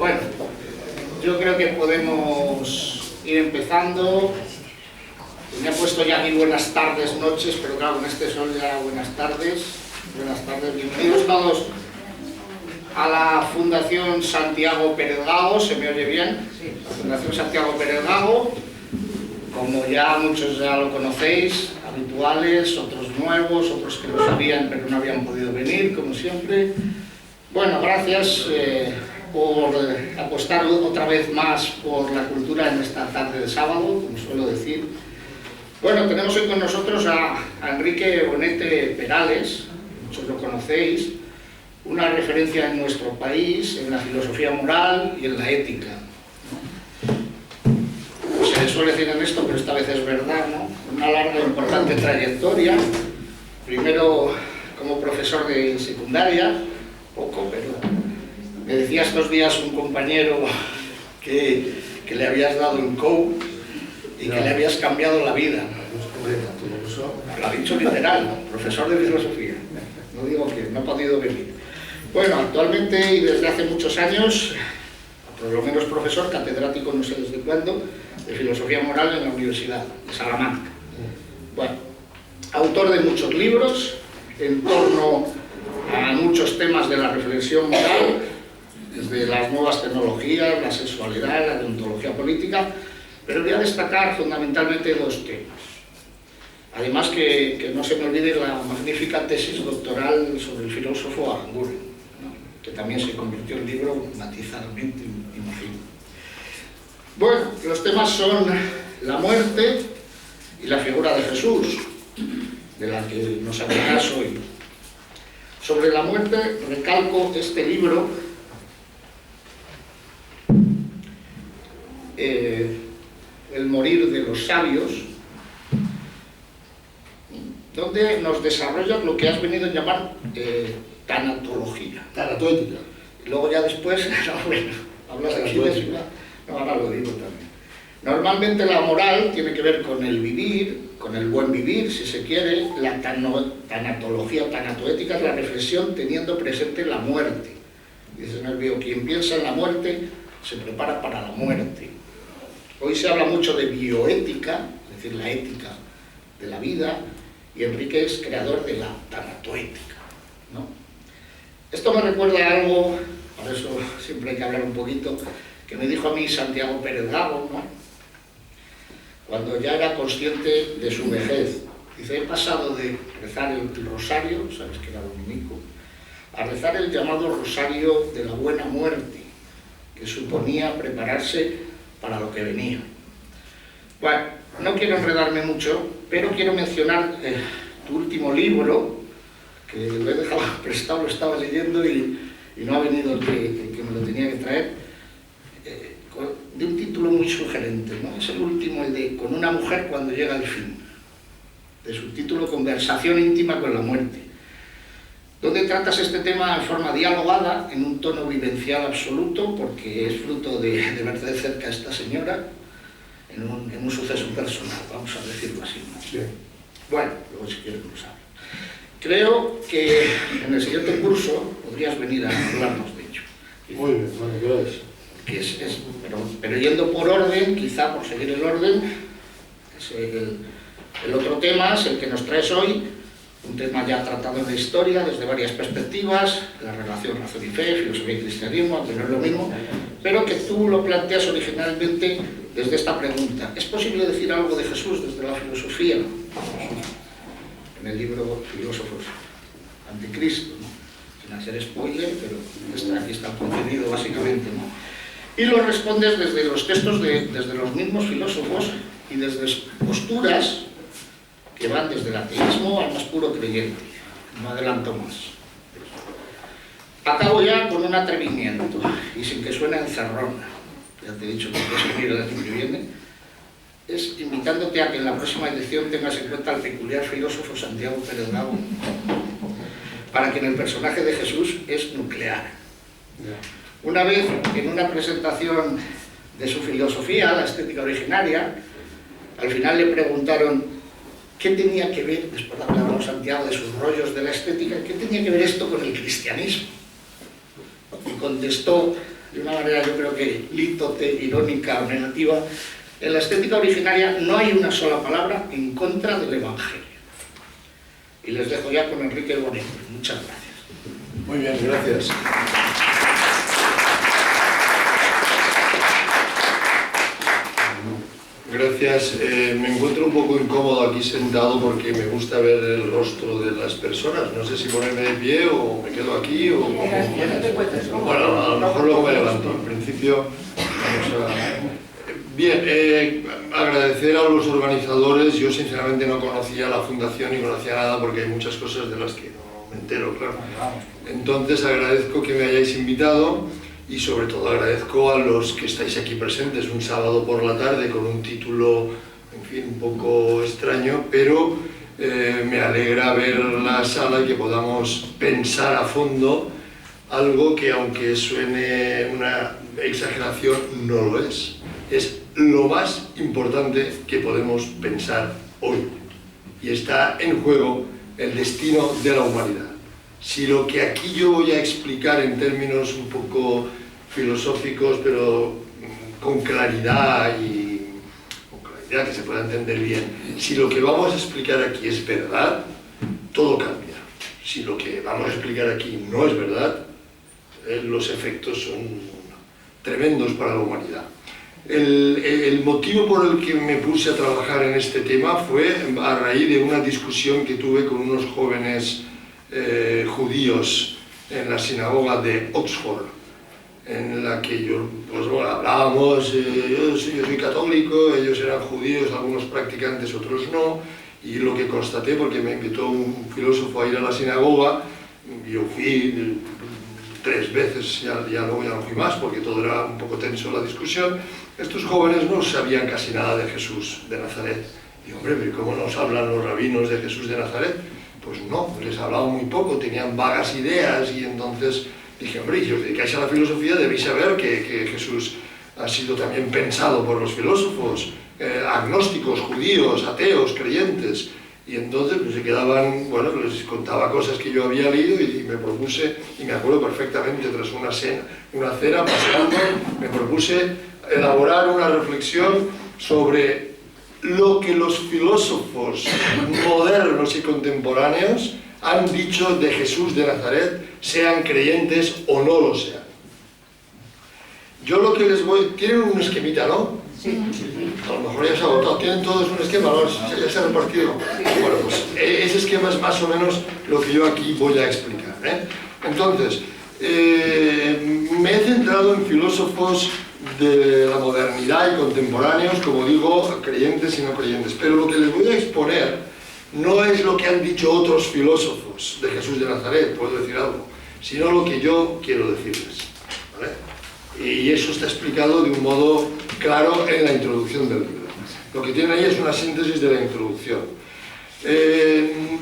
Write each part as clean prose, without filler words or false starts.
Bueno, yo creo que podemos ir empezando. Me he puesto ya aquí buenas tardes, noches, pero claro, con este sol ya buenas tardes. Buenas tardes, bienvenidos todos a la Fundación Santiago Pérez Gago. ¿Se me oye bien? Sí. La Fundación Santiago Pérez Gago, como ya muchos ya lo conocéis, habituales, otros nuevos, otros que lo sabían pero no habían podido venir, como siempre. Bueno, gracias por apostar otra vez más por la cultura en esta tarde de sábado, como suelo decir. Bueno, tenemos hoy con nosotros a Enrique Bonete Perales, muchos lo conocéis, una referencia en nuestro país en la filosofía moral y en la ética. Se suele decir en esto, pero esta vez es verdad, ¿no? Una larga e importante trayectoria, primero como profesor de secundaria, poco, pero me decía estos días un compañero que le habías dado un COU y que le habías cambiado la vida. Lo ha dicho literal, ¿no? Profesor de filosofía. No digo que no ha podido venir. Bueno, actualmente y desde hace muchos años, por lo menos profesor, catedrático no sé desde cuándo, de filosofía moral en la Universidad de Salamanca. Bueno, autor de muchos libros en torno a muchos temas de la reflexión moral, desde las nuevas tecnologías, la sexualidad, la deontología política, pero voy a destacar fundamentalmente dos temas. Además que no se me olvide la magnífica tesis doctoral sobre el filósofo Aranguren, ¿no? Que también se convirtió en libro matizadamente, imagino. Bueno, los temas son la muerte y la figura de Jesús, de la que nos hablarás hoy. Sobre la muerte recalco este libro, El morir de los sabios, donde nos desarrolla lo que has venido a llamar tanatología. Tanatoética. Y luego ya después, no, bueno, hablas aquí de eso, no, ahora lo digo también. Normalmente la moral tiene que ver con el vivir, con el buen vivir, si se quiere. La tanatología o tanatoética es la reflexión teniendo presente la muerte. Dice en el bio, quien piensa en la muerte se prepara para la muerte. Hoy se habla mucho de bioética, es decir, la ética de la vida, y Enrique es creador de la tanatoética, ¿no? Esto me recuerda a algo, por eso siempre hay que hablar un poquito, que me dijo a mí Santiago Pérez Gago, ¿no? Cuando ya era consciente de su vejez. Dice, he pasado de rezar el rosario, sabes que era dominico, a rezar el llamado rosario de la buena muerte, que suponía prepararse para lo que venía. Bueno, no quiero enredarme mucho, pero quiero mencionar tu último libro, que lo he dejado prestado, lo estaba leyendo y no ha venido el que me lo tenía que traer, de un título muy sugerente, ¿no? Es el último, el de Con una mujer cuando llega el fin, de subtítulo Conversación íntima con la muerte, donde tratas este tema en forma dialogada, en un tono vivencial absoluto, porque es fruto de ver de cerca a esta señora, en un suceso personal, vamos a decirlo así, ¿no? Sí. Bueno, luego si quieres lo sabes. Creo que en el siguiente curso podrías venir a hablarnos de ello. Muy bien, bueno, gracias. Pero yendo por orden, quizá por seguir el orden, el otro tema es el que nos traes hoy, un tema ya tratado en la historia desde varias perspectivas, la relación razón y fe, filosofía y cristianismo, aunque no es lo mismo, pero que tú lo planteas originalmente desde esta pregunta. ¿Es posible decir algo de Jesús desde la filosofía? En el libro Filósofos Anticristo, ¿no? Sin hacer spoiler, pero aquí está el contenido básicamente, ¿no? Y lo respondes desde los textos desde los mismos filósofos y desde posturas que van desde el ateísmo al más puro creyente. No adelanto más. Acabo ya con un atrevimiento, y sin que suene encerrona, ya te he dicho que puedes venir el año que viene, es invitándote a que en la próxima edición tengas en cuenta al peculiar filósofo Santiago Pérez Gago, para quien el personaje de Jesús es nuclear. Una vez, en una presentación de su filosofía, la estética originaria, al final le preguntaron ¿qué tenía que ver, después de hablar con Santiago de sus rollos de la estética, qué tenía que ver esto con el cristianismo? Y contestó de una manera yo creo que lítote, irónica o negativa, en la estética originaria no hay una sola palabra en contra del Evangelio. Y les dejo ya con Enrique Bonet. Muchas gracias. Muy bien, gracias. Gracias. Me encuentro un poco incómodo aquí sentado porque me gusta ver el rostro de las personas. No sé si ponerme de pie o me quedo aquí o... Bueno, a lo mejor luego me levanto. En principio, vamos a... Bien, agradecer a los organizadores. Yo sinceramente no conocía la fundación ni conocía nada porque hay muchas cosas de las que no me entero, claro. Entonces agradezco que me hayáis invitado. Y sobre todo agradezco a los que estáis aquí presentes un sábado por la tarde con un título, en fin, un poco extraño, pero me alegra ver la sala y que podamos pensar a fondo algo que, aunque suene una exageración, no lo es. Es lo más importante que podemos pensar hoy. Y está en juego el destino de la humanidad. Si lo que aquí yo voy a explicar en términos un poco filosóficos, pero con claridad que se pueda entender bien, si lo que vamos a explicar aquí es verdad, todo cambia. Si lo que vamos a explicar aquí no es verdad, los efectos son tremendos para la humanidad. El motivo por el que me puse a trabajar en este tema fue a raíz de una discusión que tuve con unos jóvenes judíos en la sinagoga de Oxford, en la que pues, bueno, hablábamos, yo soy católico, ellos eran judíos, algunos practicantes, otros no, y lo que constaté, porque me invitó un filósofo a ir a la sinagoga, yo fui 3 veces, ya luego ya no fui más, porque todo era un poco tenso la discusión. Estos jóvenes no sabían casi nada de Jesús de Nazaret. Y hombre, pero ¿cómo nos hablan los rabinos de Jesús de Nazaret? Pues no, les hablaba muy poco, tenían vagas ideas, y entonces dije, hombre, si os dedicáis a la filosofía debéis saber que Jesús ha sido también pensado por los filósofos, agnósticos, judíos, ateos, creyentes. Y entonces pues, se quedaban, bueno, les contaba cosas que yo había leído y me propuse, y me acuerdo perfectamente, tras una cena paseando, me propuse elaborar una reflexión sobre lo que los filósofos modernos y contemporáneos han dicho de Jesús de Nazaret, sean creyentes o no lo sean. Yo lo que les voy... Tienen un esquemita, ¿no? Sí. A lo mejor ya se ha agotado. Tienen todos un esquema, ¿no? Ya se ha repartido. Bueno, pues ese esquema es más o menos lo que yo aquí voy a explicar, ¿eh? Entonces, me he centrado en filósofos de la modernidad y contemporáneos, como digo, creyentes y no creyentes. Pero lo que les voy a exponer no es lo que han dicho otros filósofos de Jesús de Nazaret, puedo decir algo, sino lo que yo quiero decirles, ¿vale? Y eso está explicado de un modo claro en la introducción del libro. Lo que tienen ahí es una síntesis de la introducción.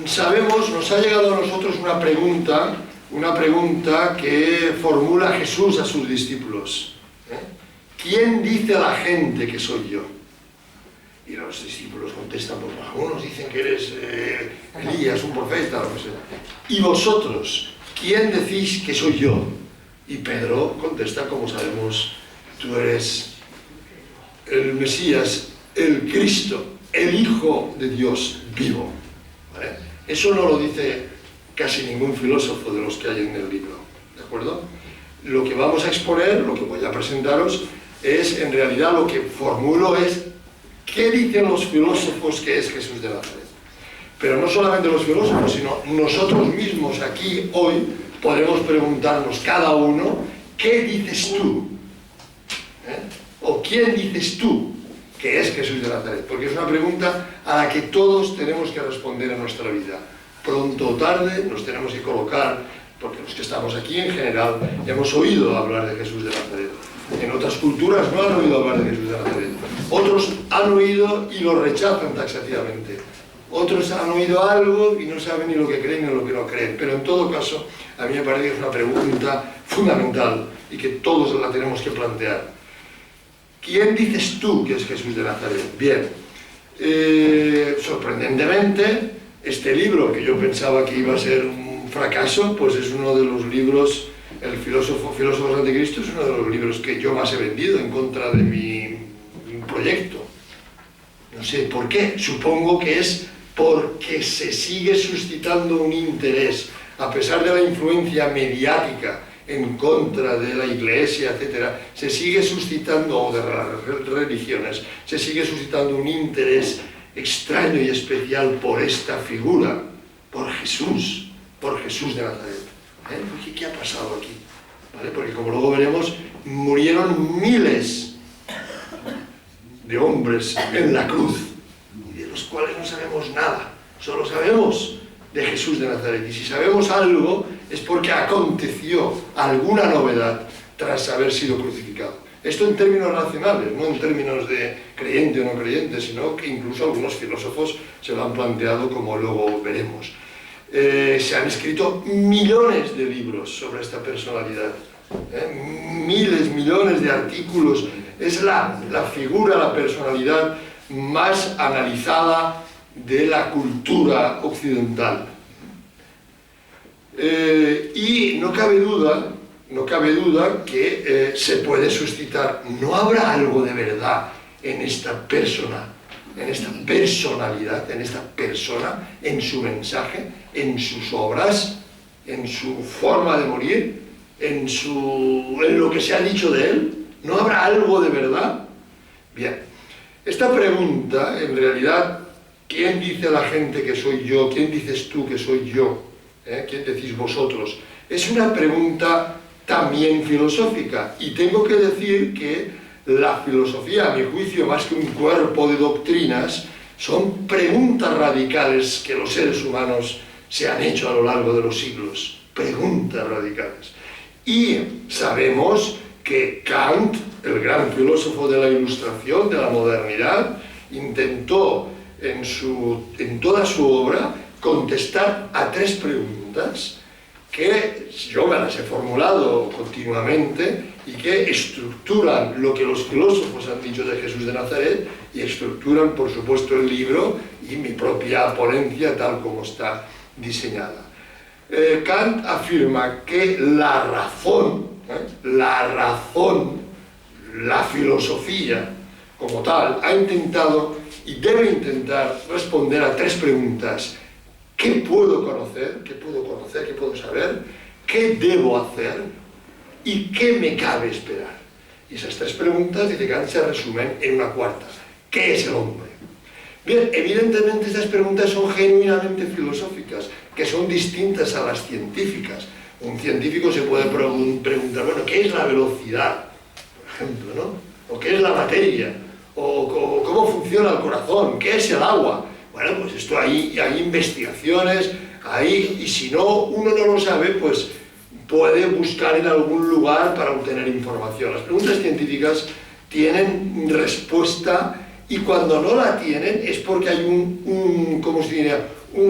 Sabemos, nos ha llegado a nosotros una pregunta que formula Jesús a sus discípulos. ¿Quién dice a la gente que soy yo? Y los discípulos contestan, pues algunos dicen que eres Elías, un profeta, lo que sea. ¿Y vosotros? ¿Quién decís que soy yo? Y Pedro contesta, como sabemos, tú eres el Mesías, el Cristo, el Hijo de Dios vivo. ¿Vale? Eso no lo dice casi ningún filósofo de los que hay en el libro, ¿de acuerdo? Lo que vamos a exponer, lo que voy a presentaros, es en realidad lo que formulo es qué dicen los filósofos que es Jesús de Nazaret. Pero no solamente los filósofos, sino nosotros mismos aquí hoy podemos preguntarnos cada uno, ¿qué dices tú? ¿O quién dices tú que es Jesús de Nazaret? Porque es una pregunta a la que todos tenemos que responder en nuestra vida. Pronto o tarde nos tenemos que colocar, porque los que estamos aquí en general hemos oído hablar de Jesús de Nazaret. En otras culturas no han oído hablar de Jesús de Nazaret. Otros han oído y lo rechazan taxativamente. Otros han oído algo y no saben ni lo que creen ni lo que no creen. Pero en todo caso, a mí me parece que es una pregunta fundamental y que todos la tenemos que plantear. ¿Quién dices tú que es Jesús de Nazaret? Bien, sorprendentemente, este libro, que yo pensaba que iba a ser un fracaso, pues es uno de los libros El Filósofos Anticristo es uno de los libros que yo más he vendido en contra de mi proyecto. No sé por qué, supongo que es porque se sigue suscitando un interés, a pesar de la influencia mediática en contra de la Iglesia, etc., se sigue suscitando, o de las religiones, se sigue suscitando un interés extraño y especial por esta figura, por Jesús de Nazaret. ¿Qué ha pasado aquí? ¿Vale? Porque como luego veremos, murieron miles de hombres en la cruz, y de los cuales no sabemos nada, solo sabemos de Jesús de Nazaret. Y si sabemos algo, es porque aconteció alguna novedad tras haber sido crucificado. Esto en términos racionales, no en términos de creyente o no creyente, sino que incluso algunos filósofos se lo han planteado, como luego veremos. Se han escrito millones de libros sobre esta personalidad, miles, millones de artículos. Es la figura, la personalidad más analizada de la cultura occidental. Y no cabe duda que se puede suscitar. ¿No habrá algo de verdad en esta persona, en esta personalidad, en esta persona, en su mensaje, en sus obras, en su forma de morir, en lo que se ha dicho de él? ¿No habrá algo de verdad? Bien, esta pregunta, en realidad, ¿quién dice la gente que soy yo? ¿Quién dices tú que soy yo? ¿Quién decís vosotros? Es una pregunta también filosófica, y tengo que decir que la filosofía, a mi juicio, más que un cuerpo de doctrinas, son preguntas radicales que los seres humanos se han hecho a lo largo de los siglos. Preguntas radicales. Y sabemos que Kant, el gran filósofo de la Ilustración, de la modernidad, intentó en toda su obra contestar a tres preguntas que yo me las he formulado continuamente y que estructuran lo que los filósofos han dicho de Jesús de Nazaret y estructuran, por supuesto, el libro y mi propia ponencia tal como está diseñada. Kant afirma que la razón, la filosofía como tal, ha intentado y debe intentar responder a tres preguntas. ¿Qué puedo conocer? ¿Qué puedo saber? ¿Qué debo hacer? ¿Y qué me cabe esperar? Y esas tres preguntas, dice Kant, se resumen en una cuarta. ¿Qué es el hombre? Bien, evidentemente estas preguntas son genuinamente filosóficas, que son distintas a las científicas. Un científico se puede preguntar, bueno, ¿qué es la velocidad? Por ejemplo, ¿no? ¿O qué es la materia? ¿O cómo funciona el corazón? ¿Qué es el agua? Bueno, pues esto hay investigaciones, y si uno no lo sabe, pues puede buscar en algún lugar para obtener información. Las preguntas científicas tienen respuesta, y cuando no la tienen es porque hay un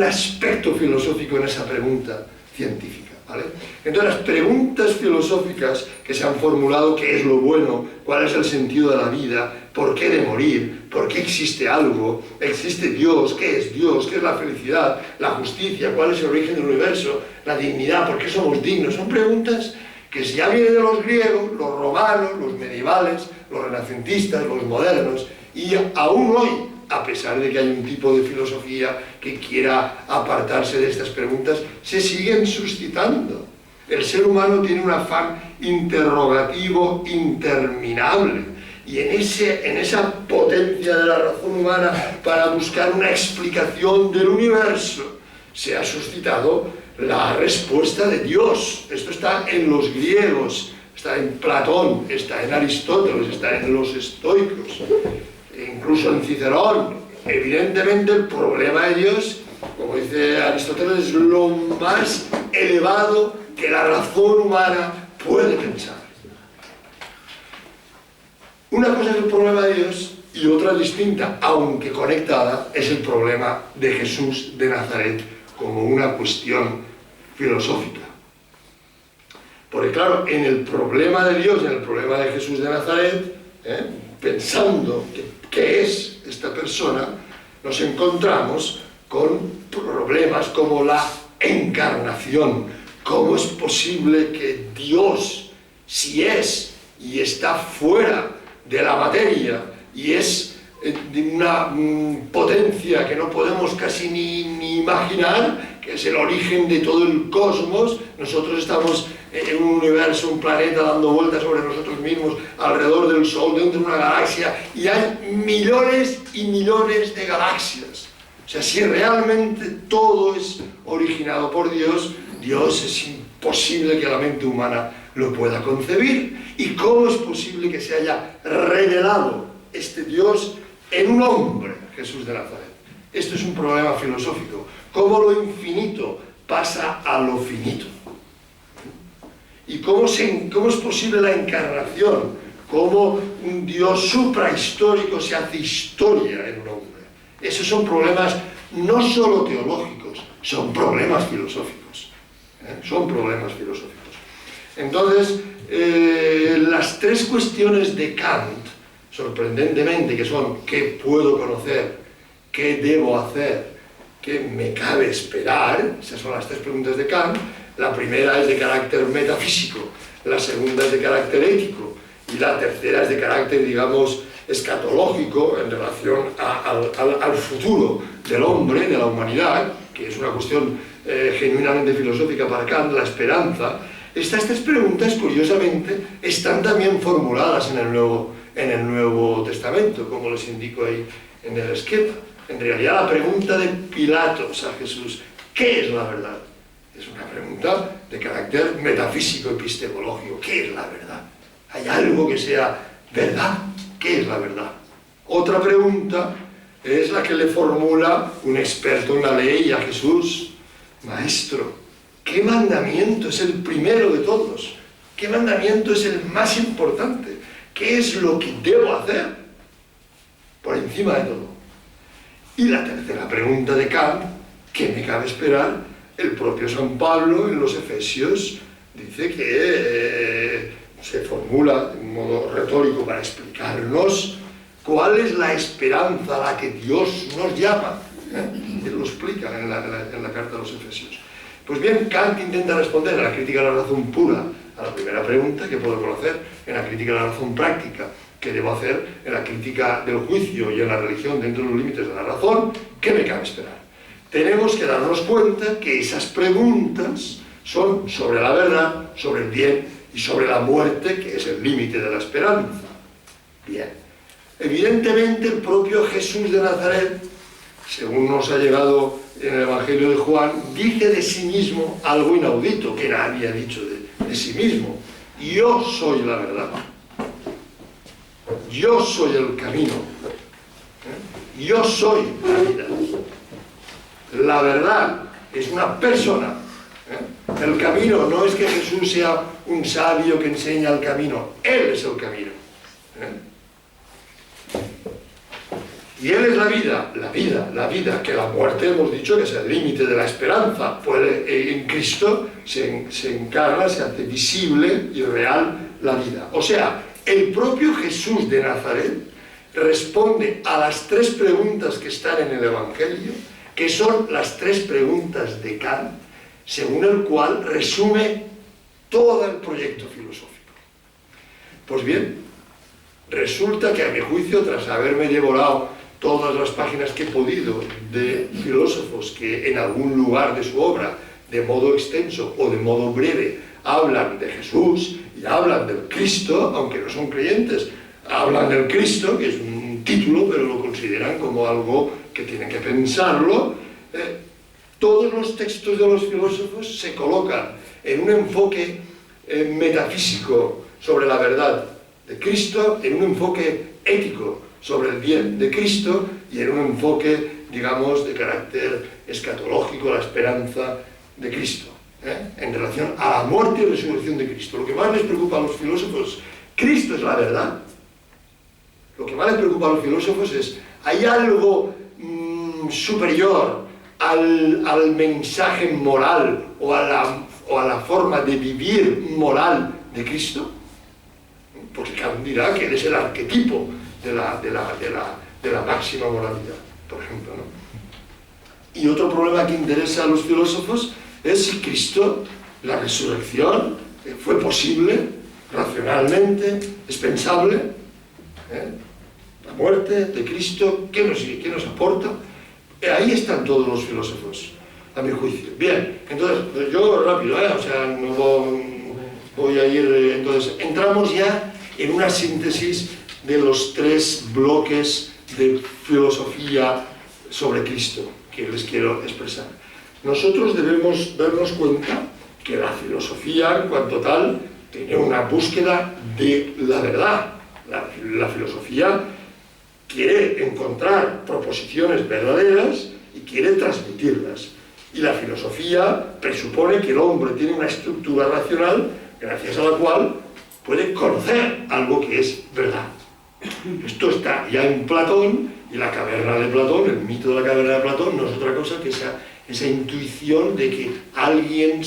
aspecto filosófico en esa pregunta científica, ¿vale? Entonces las preguntas filosóficas que se han formulado, ¿qué es lo bueno? ¿Cuál es el sentido de la vida? ¿Por qué de morir? ¿Por qué existe algo? ¿Existe Dios? ¿Qué es Dios? ¿Qué es la felicidad? ¿La justicia? ¿Cuál es el origen del universo? ¿La dignidad? ¿Por qué somos dignos? Son preguntas que ya vienen de los griegos, los romanos, los medievales, los renacentistas, los modernos, y aún hoy, a pesar de que hay un tipo de filosofía que quiera apartarse de estas preguntas, se siguen suscitando. El ser humano tiene un afán interrogativo interminable, y en esa potencia de la razón humana para buscar una explicación del universo se ha suscitado la respuesta de Dios. Esto está en los griegos, está en Platón, está en Aristóteles, está en los estoicos, incluso en Cicerón. Evidentemente el problema de Dios, como dice Aristóteles, es lo más elevado que la razón humana puede pensar. Una cosa es el problema de Dios y otra distinta, aunque conectada, es el problema de Jesús de Nazaret como una cuestión filosófica. Porque claro, en el problema de Dios, en el problema de Jesús de Nazaret, pensando qué es esta persona, nos encontramos con problemas como la encarnación, ¿Cómo es posible que Dios, si es y está fuera de la materia y es de una potencia que no podemos casi ni imaginar, que es el origen de todo el cosmos, nosotros estamos en un universo, un planeta dando vueltas sobre nosotros mismos, alrededor del Sol, dentro de una galaxia, y hay millones y millones de galaxias? O sea, si realmente todo es originado por Dios, Dios es imposible que la mente humana lo pueda concebir. ¿Y cómo es posible que se haya revelado este Dios en un hombre, Jesús de Nazaret? Esto es un problema filosófico. ¿Cómo lo infinito pasa a lo finito? ¿Y cómo es posible la encarnación? ¿Cómo un Dios suprahistórico se hace historia en un hombre? Esos son problemas no solo teológicos, son problemas filosóficos. Son problemas filosóficos. Entonces, las tres cuestiones de Kant, sorprendentemente, que son ¿qué puedo conocer? ¿Qué debo hacer? ¿Qué me cabe esperar? Esas son las tres preguntas de Kant. La primera es de carácter metafísico, la segunda es de carácter ético y la tercera es de carácter, digamos, escatológico en relación al futuro del hombre, de la humanidad, que es una cuestión genuinamente filosófica para Kant, la esperanza. Estas tres preguntas, curiosamente, están también formuladas en el Nuevo Testamento, como les indico ahí en el esquema. En realidad, la pregunta de Pilatos a Jesús, ¿qué es la verdad?, es una pregunta de carácter metafísico, epistemológico. ¿Qué es la verdad? ¿Hay algo que sea verdad? ¿Qué es la verdad? Otra pregunta es la que le formula un experto en la ley a Jesús. Maestro, ¿qué mandamiento es el primero de todos? ¿Qué mandamiento es el más importante? ¿Qué es lo que debo hacer por encima de todo? Y la tercera pregunta de Kant, ¿qué me cabe esperar? El propio San Pablo en los Efesios dice que se formula de un modo retórico para explicarnos cuál es la esperanza a la que Dios nos llama. Él lo explica en la carta a los Efesios. Pues bien, Kant intenta responder en la crítica de la razón pura a la primera pregunta, que puedo conocer, en la crítica de la razón práctica, que debo hacer, en la crítica del juicio y en la religión dentro de los límites de la razón. ¿Qué me cabe esperar? Tenemos que darnos cuenta que esas preguntas son sobre la verdad, sobre el bien y sobre la muerte, que es el límite de la esperanza. Bien, evidentemente el propio Jesús de Nazaret, según nos ha llegado en el Evangelio de Juan, dice de sí mismo algo inaudito, que nadie ha dicho de sí mismo. Yo soy la verdad. Yo soy el camino. Yo soy la vida. La verdad es una persona. El camino no es que Jesús sea un sabio que enseña el camino. Él es el camino. Y Él es la vida, que la muerte hemos dicho que es el límite de la esperanza. En Cristo se encarna, se hace visible y real la vida. O sea, el propio Jesús de Nazaret responde a las tres preguntas que están en el Evangelio, que son las tres preguntas de Kant, según el cual resume todo el proyecto filosófico. Pues bien, resulta que a mi juicio, tras haberme devorado todas las páginas que he podido de filósofos que en algún lugar de su obra, de modo extenso o de modo breve, hablan de Jesús y hablan del Cristo, aunque no son creyentes, hablan del Cristo, que es un título, pero lo consideran como algo que tienen que pensarlo. Todos los textos de los filósofos se colocan en un enfoque metafísico sobre la verdad de Cristo, en un enfoque ético sobre el bien de Cristo y en un enfoque, digamos, de carácter escatológico, la esperanza de Cristo, en relación a la muerte y resurrección de Cristo. Lo que más les preocupa a los filósofos, Cristo es la verdad. Lo que más les preocupa a los filósofos es, ¿hay algo superior al mensaje moral o a la forma de vivir moral de Cristo? Porque Kant dirá que él es el arquetipo de la máxima moralidad, por ejemplo, ¿no? Y otro problema que interesa a los filósofos es si Cristo La resurrección fue posible, racionalmente, es pensable. La muerte de Cristo, ¿qué nos aporta? Ahí están todos los filósofos, a mi juicio. Bien, entonces, yo rápido, o sea, no voy a ir... Entonces, entramos ya en una síntesis de los 3 bloques de filosofía sobre Cristo que les quiero expresar. Nosotros debemos darnos cuenta que la filosofía, en cuanto tal, tiene una búsqueda de la verdad. La filosofía quiere encontrar proposiciones verdaderas y quiere transmitirlas. Y la filosofía presupone que el hombre tiene una estructura racional gracias a la cual puede conocer algo que es verdad. Esto está ya en Platón, y la caverna de Platón, el mito de la caverna de Platón, no es otra cosa que esa intuición de que alguien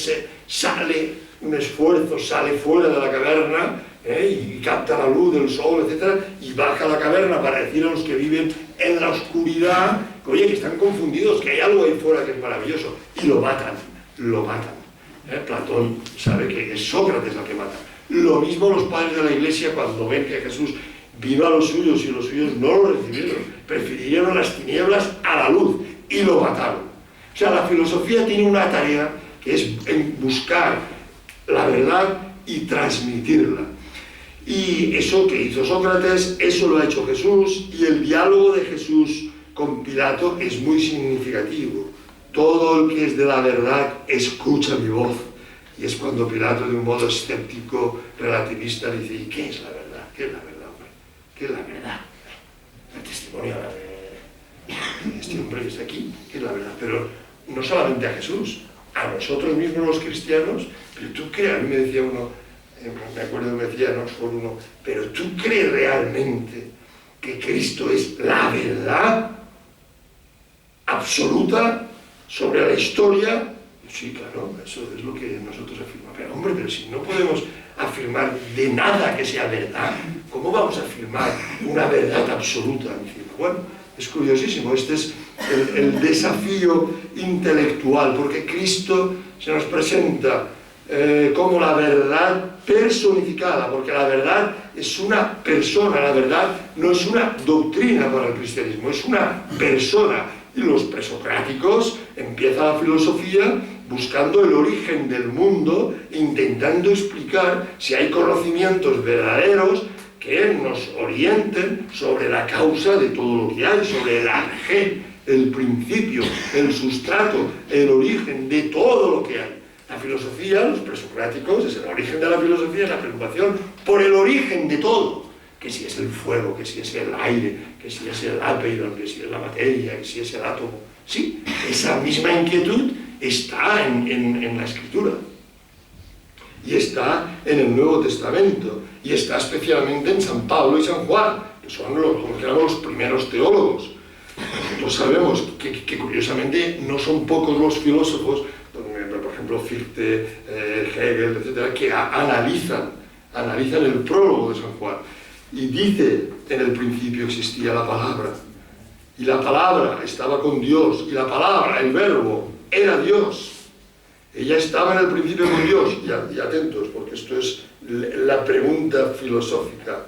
un esfuerzo sale fuera de la caverna y capta la luz del sol, etc., y baja a la caverna para decir a los que viven en la oscuridad que, oye, que están confundidos, que hay algo ahí fuera que es maravilloso, y lo matan. Platón sabe que es Sócrates la que mata. Lo mismo los padres de la Iglesia cuando ven que Jesús vino a los suyos y los suyos no lo recibieron, prefirieron las tinieblas a la luz y lo mataron. O sea, la filosofía tiene una tarea que es buscar la verdad y transmitirla. Y eso que hizo Sócrates, eso lo ha hecho Jesús, y el diálogo de Jesús con Pilato es muy significativo. Todo el que es de la verdad escucha mi voz. Y es cuando Pilato, de un modo escéptico, relativista, dice: ¿y qué es la verdad? ¿Qué es la verdad, hombre? ¿Qué es la verdad? El testimonio de este hombre que está aquí, ¿qué es la verdad? Pero no solamente a Jesús, a nosotros mismos los cristianos. Pero tú crees, a mí me decía uno, me acuerdo que me decía en Oxford uno, pero tú crees realmente que Cristo es la verdad absoluta sobre la historia. Sí, claro, eso es lo que nosotros afirmamos. Pero hombre, pero si no podemos afirmar de nada que sea verdad, ¿cómo vamos a afirmar una verdad absoluta encima? Bueno, es curiosísimo, este es el desafío intelectual, porque Cristo se nos presenta como la verdad personificada, porque la verdad es una persona, la verdad no es una doctrina para el cristianismo, es una persona. Y los presocráticos empieza la filosofía buscando el origen del mundo, intentando explicar si hay conocimientos verdaderos que nos orienten sobre la causa de todo lo que hay, sobre el arjé, el principio, el sustrato, el origen de todo lo que hay. La filosofía, los presocráticos, es el origen de la filosofía, es la preocupación por el origen de todo. Que si es el fuego, que si es el aire, que si es el ápeidon, que si es la materia, que si es el átomo. Sí, esa misma inquietud está en la Escritura. Y está en el Nuevo Testamento. Y está especialmente en San Pablo y San Juan, que son los primeros teólogos. Nosotros sabemos que curiosamente no son pocos los filósofos, por ejemplo Fichte, Hegel, etc., que analizan el prólogo de San Juan. Y dice: en el principio existía la palabra, y la palabra estaba con Dios, y la palabra, el verbo, era Dios. Ella estaba en el principio con Dios. Y atentos, porque esto es la pregunta filosófica.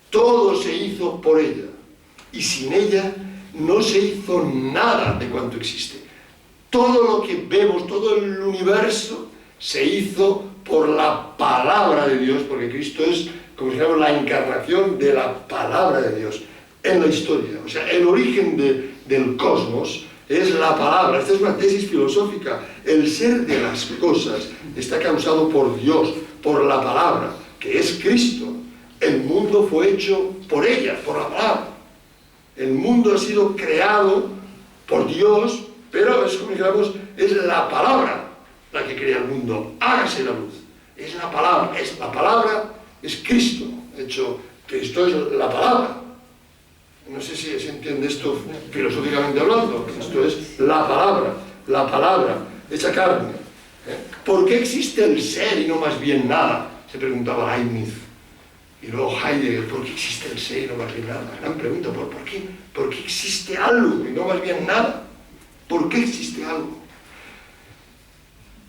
Todo se hizo por ella, y sin ella no se hizo nada de cuanto existe. Todo lo que vemos, todo el universo, se hizo por la palabra de Dios, porque Cristo es, como se llama, la encarnación de la palabra de Dios en la historia. O sea, el origen del cosmos es la palabra. Esta es una tesis filosófica. El ser de las cosas está causado por Dios, por la palabra, que es Cristo. El mundo fue hecho por ella, por la palabra. El mundo ha sido creado por Dios, pero es como digamos, es la palabra la que crea el mundo. Hágase la luz. Es la palabra, es Cristo. De hecho, Cristo es la palabra. No sé si se entiende esto filosóficamente hablando. Esto es la palabra hecha carne. ¿Por qué existe el ser y no más bien nada? Se preguntaba Leibniz. Y luego Heidegger, ¿por qué existe el ser y no más bien nada? Gran pregunta, ¿por qué existe algo y no más bien nada? ¿Por qué existe algo?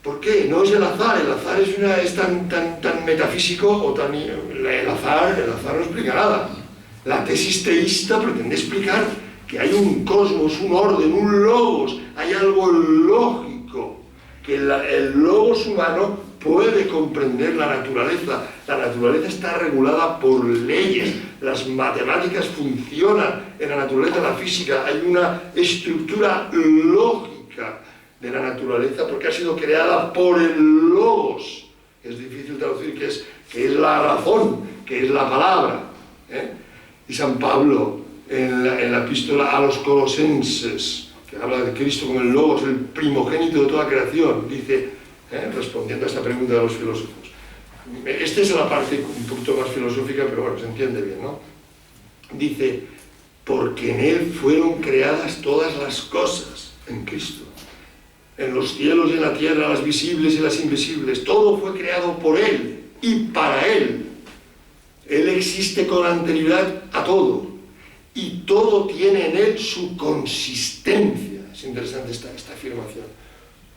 ¿Por qué? No es el azar es tan metafísico o tan... El azar no explica nada. La tesis teísta pretende explicar que hay un cosmos, un orden, un logos, hay algo lógico, que el logos humano puede comprender la naturaleza. La naturaleza está regulada por leyes, las matemáticas funcionan en la naturaleza, la física, hay una estructura lógica de la naturaleza porque ha sido creada por el logos. Es difícil traducir que es la razón, que es la palabra. Y San Pablo, en la epístola a los Colosenses, que habla de Cristo como el logos, el primogénito de toda creación, dice, respondiendo a esta pregunta de los filósofos. Esta es la parte un poquito más filosófica, pero bueno, se entiende bien, ¿no? Dice, porque en Él fueron creadas todas las cosas, en Cristo. En los cielos y en la tierra, las visibles y las invisibles, todo fue creado por Él y para Él. Él existe con anterioridad a todo, y todo tiene en Él su consistencia. Es interesante esta afirmación.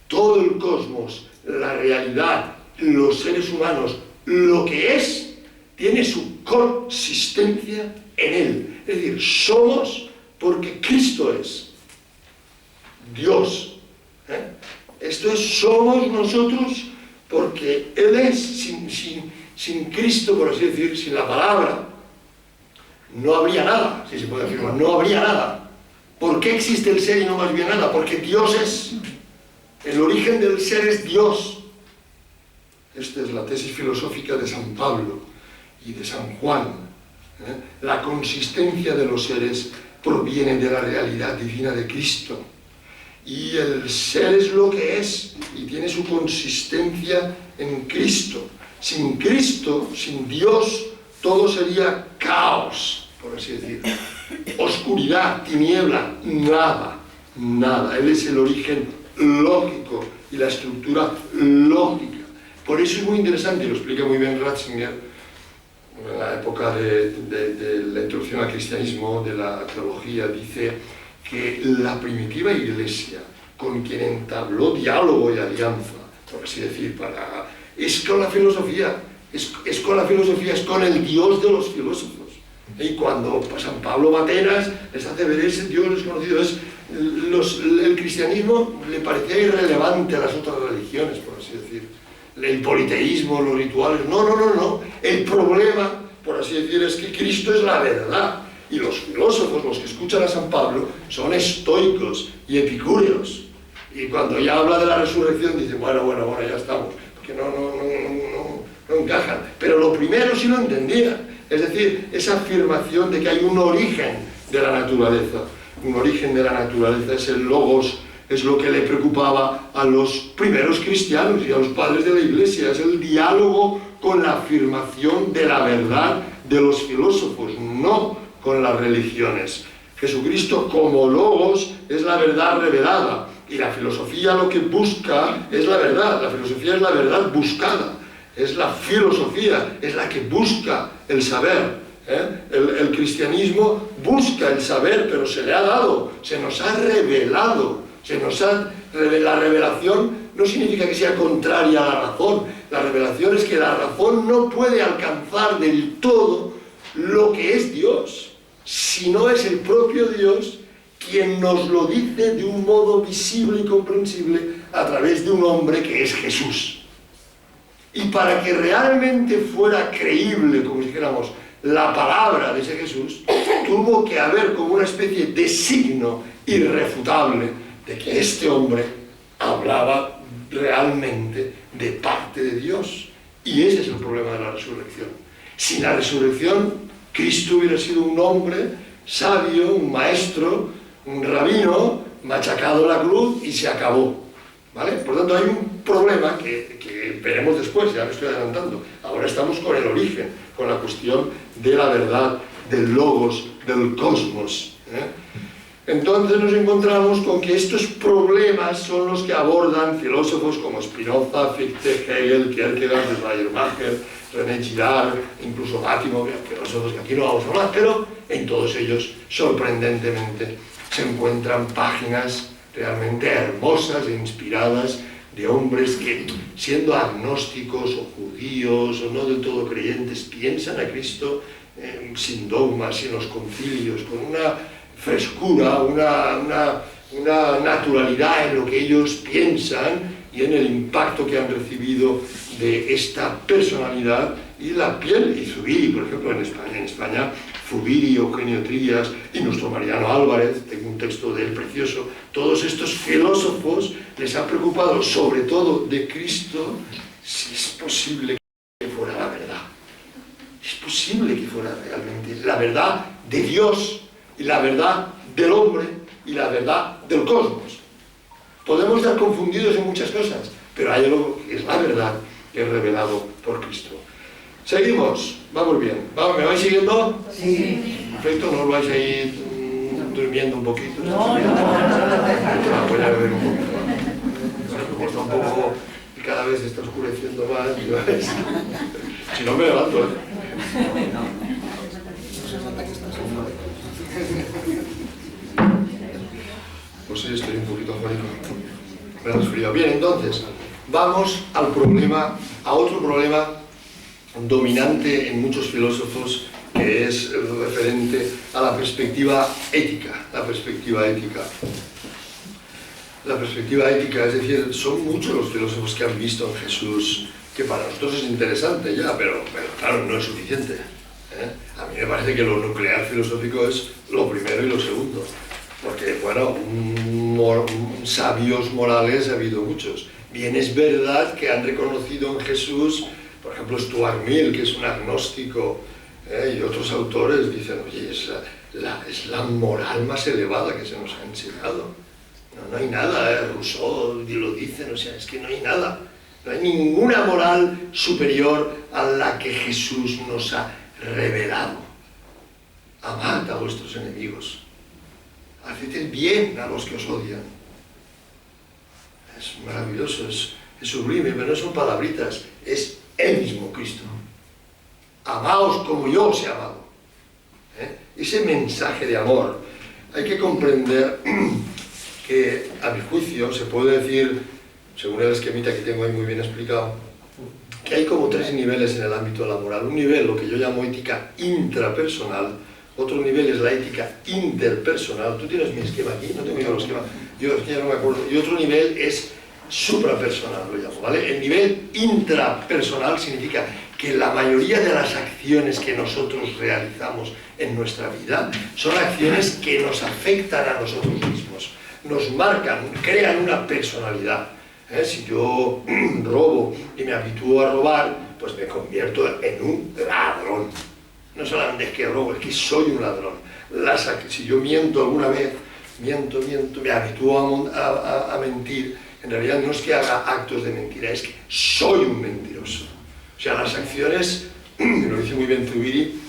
Todo el cosmos, la realidad, los seres humanos, lo que es, tiene su consistencia en Él. Es decir, somos porque Cristo es Dios. Esto es, somos nosotros porque Él es. Sin Cristo, por así decir, sin la palabra, no habría nada, si se puede afirmar, no habría nada. ¿Por qué existe el ser y no más bien nada? Porque Dios es. El origen del ser es Dios. Esta es la tesis filosófica de San Pablo y de San Juan. La consistencia de los seres proviene de la realidad divina de Cristo. Y el ser es lo que es y tiene su consistencia en Cristo. Sin Cristo, sin Dios, todo sería caos, por así decir. Oscuridad, tiniebla, nada. Él es el origen lógico y la estructura lógica. Por eso es muy interesante, y lo explica muy bien Ratzinger, en la época de la introducción al cristianismo, de la teología, dice que la primitiva iglesia, con quien entabló diálogo y alianza, por así decir, es con la filosofía, es con el Dios de los filósofos. Y cuando San Pablo va a Atenas, les hace ver ese Dios desconocido. El cristianismo le parecía irrelevante a las otras religiones, por así decir. El politeísmo, los rituales, no. El problema, por así decir, es que Cristo es la verdad. Y los filósofos, los que escuchan a San Pablo, son estoicos y epicúreos. Y cuando ya habla de la resurrección, dicen, bueno, ya estamos. Que no encajan. Pero lo primero sí lo entendían. Es decir, esa afirmación de que hay un origen de la naturaleza. Un origen de la naturaleza es el logos, es lo que le preocupaba a los primeros cristianos y a los padres de la iglesia. Es el diálogo con la afirmación de la verdad de los filósofos, no con las religiones. Jesucristo como logos es la verdad revelada. Y la filosofía lo que busca es la verdad. La filosofía es la verdad buscada. Es la filosofía, es la que busca el saber. El cristianismo busca el saber, pero se le ha dado, se nos ha revelado. La revelación no significa que sea contraria a la razón. La revelación es que la razón no puede alcanzar del todo lo que es Dios, si no es el propio Dios quien nos lo dice de un modo visible y comprensible a través de un hombre que es Jesús. Y para que realmente fuera creíble, como dijéramos, la palabra de ese Jesús, tuvo que haber como una especie de signo irrefutable de que este hombre hablaba realmente de parte de Dios. Y ese es el problema de la resurrección. Sin la resurrección, Cristo hubiera sido un hombre sabio, un maestro, un rabino, machacado en la cruz y se acabó. ¿Vale? Por tanto, hay un problema que veremos después, ya me estoy adelantando. Ahora estamos con el origen, con la cuestión de la verdad, del logos, del cosmos. Entonces nos encontramos con que estos problemas son los que abordan filósofos como Spinoza, Fichte, Hegel, Kierkegaard, Schleiermacher, René Girard, incluso Máximo, filósofos que aquí no vamos a hablar, pero en todos ellos, sorprendentemente, se encuentran páginas realmente hermosas e inspiradas de hombres que, siendo agnósticos o judíos o no del todo creyentes, piensan a Cristo sin dogmas, sin los concilios, con una frescura, una naturalidad en lo que ellos piensan y en el impacto que han recibido de esta personalidad y la piel. Y Zubiri, por ejemplo, en España Zubiri, Eugenio Trías y nuestro Mariano Álvarez, tengo un texto de él precioso, todos estos filósofos les han preocupado sobre todo de Cristo, si es posible que fuera la verdad. Es posible que fuera realmente la verdad de Dios y la verdad del hombre y la verdad del cosmos. Podemos estar confundidos en muchas cosas, pero hay algo que es la verdad que es revelado por Cristo. Seguimos, vamos bien. ¿Me vais siguiendo? Sí. Perfecto, no os vais a ir durmiendo un poquito. No. Voy a beber un poquito. Me cuesta un poco y cada vez se está oscureciendo más. Si no me levanto, ¿eh? Pues sí, estoy un poquito afónico. Me he resfriado. Bien, entonces, vamos al problema, a otro problema dominante en muchos filósofos, que es referente a la perspectiva ética. La perspectiva ética. La perspectiva ética, es decir, son muchos los filósofos que han visto en Jesús, que para nosotros es interesante ya, pero claro, no es suficiente. A mí me parece que lo nuclear filosófico es lo primero y lo segundo. Porque, bueno, sabios morales ha habido muchos. Bien, es verdad que han reconocido en Jesús, por ejemplo, Stuart Mill, que es un agnóstico, y otros autores dicen, oye, es la moral más elevada que se nos ha enseñado. No hay nada, Rousseau lo dicen, o sea, es que no hay nada. No hay ninguna moral superior a la que Jesús nos ha revelado. Amad a vuestros enemigos. Haced el bien a los que os odian. Es maravilloso, es sublime, pero no son palabritas, es el mismo Cristo. Amaos como yo os he amado. Ese mensaje de amor, hay que comprender que, a mi juicio, se puede decir, según el esquemita que tengo ahí muy bien explicado, que hay como 3 niveles en el ámbito de la moral. Un nivel, lo que yo llamo ética intrapersonal. Otro nivel es la ética interpersonal. Tú tienes mi esquema aquí, no tengo yo el esquema, yo ya no me acuerdo. Y otro nivel es suprapersonal, lo llamo, ¿vale? El nivel intrapersonal significa que la mayoría de las acciones que nosotros realizamos en nuestra vida son acciones que nos afectan a nosotros mismos, nos marcan, crean una personalidad. Si yo robo y me habitúo a robar, pues me convierto en un ladrón. No solamente es que robo, es que soy un ladrón. Si yo miento alguna vez, miento, me habitúo a mentir, en realidad no es que haga actos de mentira, es que soy un mentiroso. O sea, las acciones, lo dice muy bien Zubiri,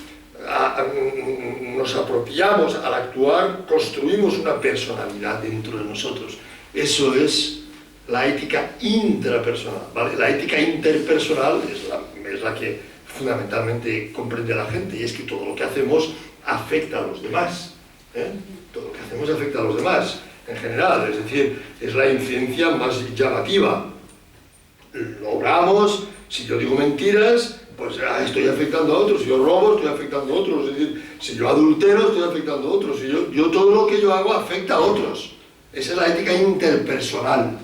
nos apropiamos al actuar, construimos una personalidad dentro de nosotros. Eso es la ética intrapersonal, ¿vale? La ética interpersonal es la que fundamentalmente comprende a la gente, y es que todo lo que hacemos afecta a los demás. Todo lo que hacemos afecta a los demás, en general, es decir, es la influencia más llamativa. Logramos, si yo digo mentiras, pues estoy afectando a otros, si yo robo, estoy afectando a otros, es decir, si yo adultero, estoy afectando a otros, si yo todo lo que yo hago afecta a otros. Esa es la ética interpersonal.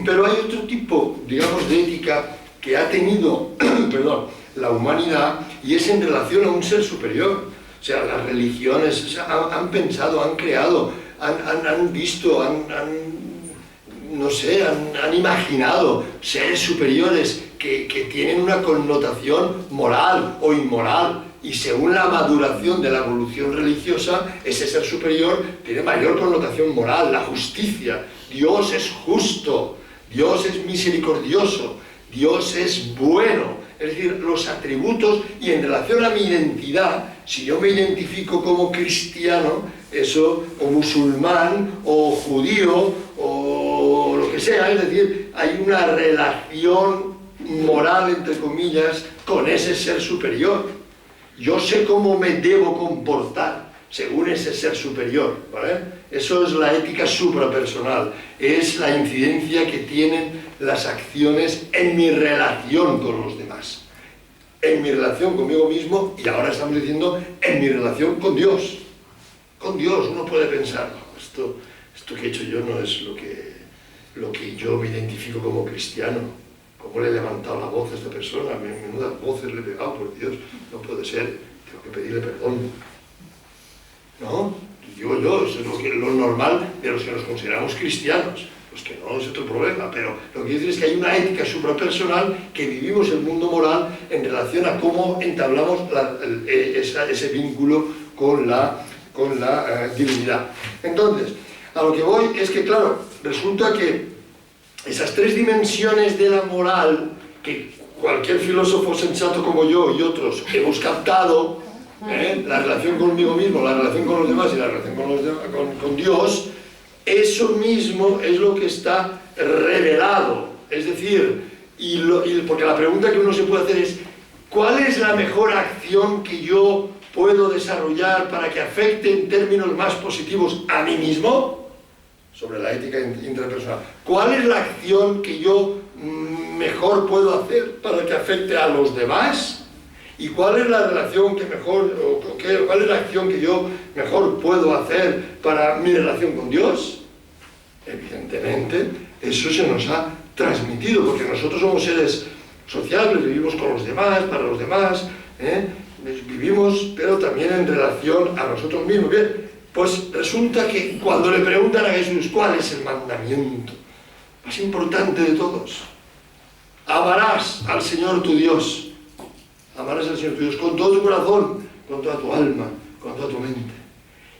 Pero hay otro tipo, digamos, de ética que ha tenido, perdón, la humanidad, y es en relación a un ser superior. O sea, las religiones han pensado, han creado, han visto, han imaginado seres superiores que tienen una connotación moral o inmoral, y según la maduración de la evolución religiosa, ese ser superior tiene mayor connotación moral, la justicia. Dios es justo, Dios es misericordioso, Dios es bueno. Es decir, los atributos, y en relación a mi identidad, si yo me identifico como cristiano, eso, o musulmán, o judío, o lo que sea, es decir, hay una relación moral, entre comillas, con ese ser superior. Yo sé cómo me debo comportar. según ese ser superior, ¿vale? Eso es la ética suprapersonal, es la incidencia que tienen las acciones en mi relación con los demás, en mi relación conmigo mismo, y ahora estamos diciendo en mi relación con Dios. Con Dios uno puede pensar, no, esto que he hecho yo no es lo que yo me identifico como cristiano. ¿Cómo le he levantado la voz a esta persona? Menudas voces le he pegado, por Dios, no puede ser, tengo que pedirle perdón. ¿No? Digo yo, eso es lo normal de los que nos consideramos cristianos. Los que no es otro problema, pero lo que quiero decir es que hay una ética suprapersonal que vivimos el mundo moral en relación a cómo entablamos ese vínculo con la divinidad. Entonces, a lo que voy es que, claro, resulta que esas tres dimensiones de la moral que cualquier filósofo sensato como yo y otros hemos captado, la relación conmigo mismo, la relación con los demás y la relación con Dios, eso mismo es lo que está revelado. Es decir, porque la pregunta que uno se puede hacer es, ¿cuál es la mejor acción que yo puedo desarrollar para que afecte en términos más positivos a mí mismo? Sobre la ética intrapersonal. ¿Cuál es la acción que yo mejor puedo hacer para que afecte a los demás? ¿Y cuál es la relación que mejor, cuál es la acción que yo mejor puedo hacer para mi relación con Dios? Evidentemente, eso se nos ha transmitido, porque nosotros somos seres sociables, vivimos con los demás, para los demás, vivimos, pero también en relación a nosotros mismos. Bien, pues resulta que cuando le preguntan a Jesús cuál es el mandamiento más importante de todos, amarás al Señor tu Dios. Amarás al Señor tu Dios con todo tu corazón, con toda tu alma, con toda tu mente.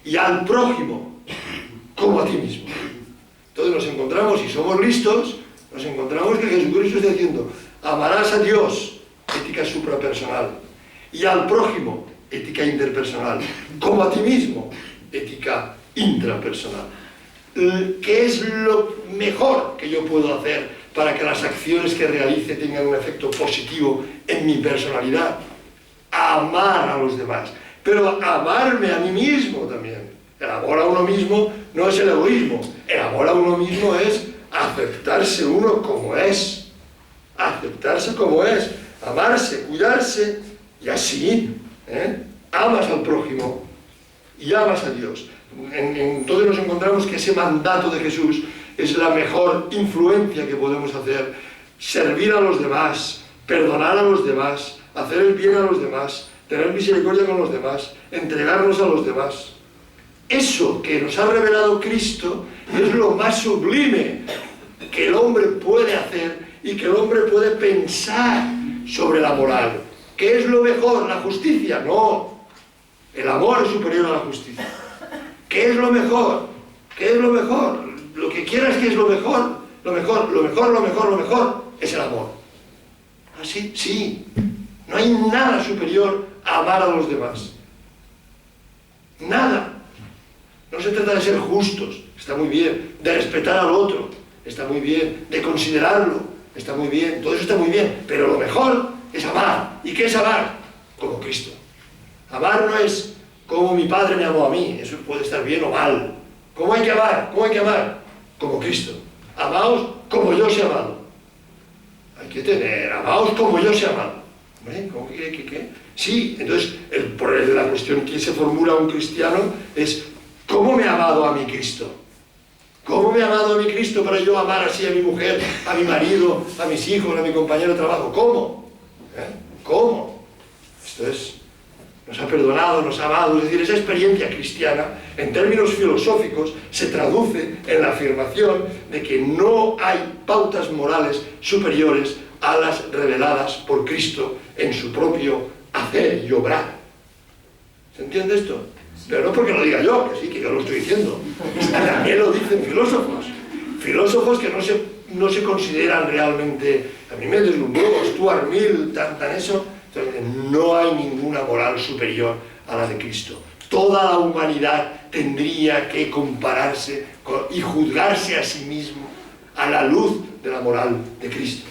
Y al prójimo, como a ti mismo. Entonces nos encontramos, y somos listos, nos encontramos que Jesucristo está diciendo, amarás a Dios, ética suprapersonal. Y al prójimo, ética interpersonal. Como a ti mismo, ética intrapersonal. ¿Qué es lo mejor que yo puedo hacer para que las acciones que realice tengan un efecto positivo en mi personalidad? Amar a los demás, pero amarme a mí mismo también. El amor a uno mismo no es el egoísmo, el amor a uno mismo es aceptarse uno como es, aceptarse como es, amarse, cuidarse, y así amas al prójimo y amas a Dios. Entonces nos encontramos que ese mandato de Jesús es la mejor influencia que podemos hacer: servir a los demás, perdonar a los demás, hacer el bien a los demás, tener misericordia con los demás, entregarnos a los demás. Eso que nos ha revelado Cristo es lo más sublime que el hombre puede hacer y que el hombre puede pensar sobre la moral. ¿Qué es lo mejor? ¿La justicia? No. El amor es superior a la justicia. ¿Qué es lo mejor? ¿Qué es lo mejor? Lo que quieras que es lo mejor, lo mejor es el amor. ¿Así? Sí. No hay nada superior a amar a los demás. Nada. No se trata de ser justos, está muy bien, de respetar al otro, está muy bien, de considerarlo, está muy bien, todo eso está muy bien, pero lo mejor es amar. ¿Y qué es amar? Como Cristo. Amar no es como mi padre me amó a mí, eso puede estar bien o mal. ¿Cómo hay que amar? ¿Cómo hay que amar? Como Cristo. Amaos como yo os he amado. Hay que tener, amaos como yo os he amado. ¿Hombre? ¿Cómo que qué? Sí, entonces, la cuestión que se formula un cristiano es: ¿cómo me ha amado a mi Cristo? ¿Cómo me ha amado a mi Cristo para yo amar así a mi mujer, a mi marido, a mis hijos, a mi compañero de trabajo? ¿Cómo? ¿Cómo? Esto es, nos ha perdonado, nos ha amado. Es decir, esa experiencia cristiana, en términos filosóficos, se traduce en la afirmación de que no hay pautas morales superiores a las reveladas por Cristo en su propio hacer y obrar. ¿Se entiende esto? Pero no porque lo diga yo, que sí, que yo lo estoy diciendo. También lo dicen filósofos que no se consideran realmente. A mí me deslumbró Stuart Mill, tan eso. No hay ninguna moral superior a la de Cristo. Toda la humanidad tendría que compararse y juzgarse a sí mismo a la luz de la moral de Cristo.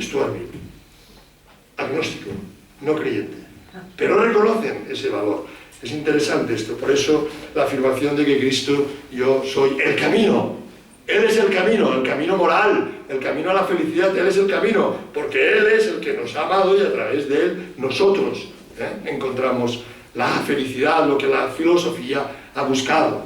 Stuart Mill, agnóstico, no creyente, pero reconocen ese valor. Es interesante esto, por eso la afirmación de que Cristo, yo soy el camino. Él es el camino moral, el camino a la felicidad, Él es el camino, porque Él es el que nos ha amado y a través de Él nosotros encontramos la felicidad, lo que la filosofía ha buscado.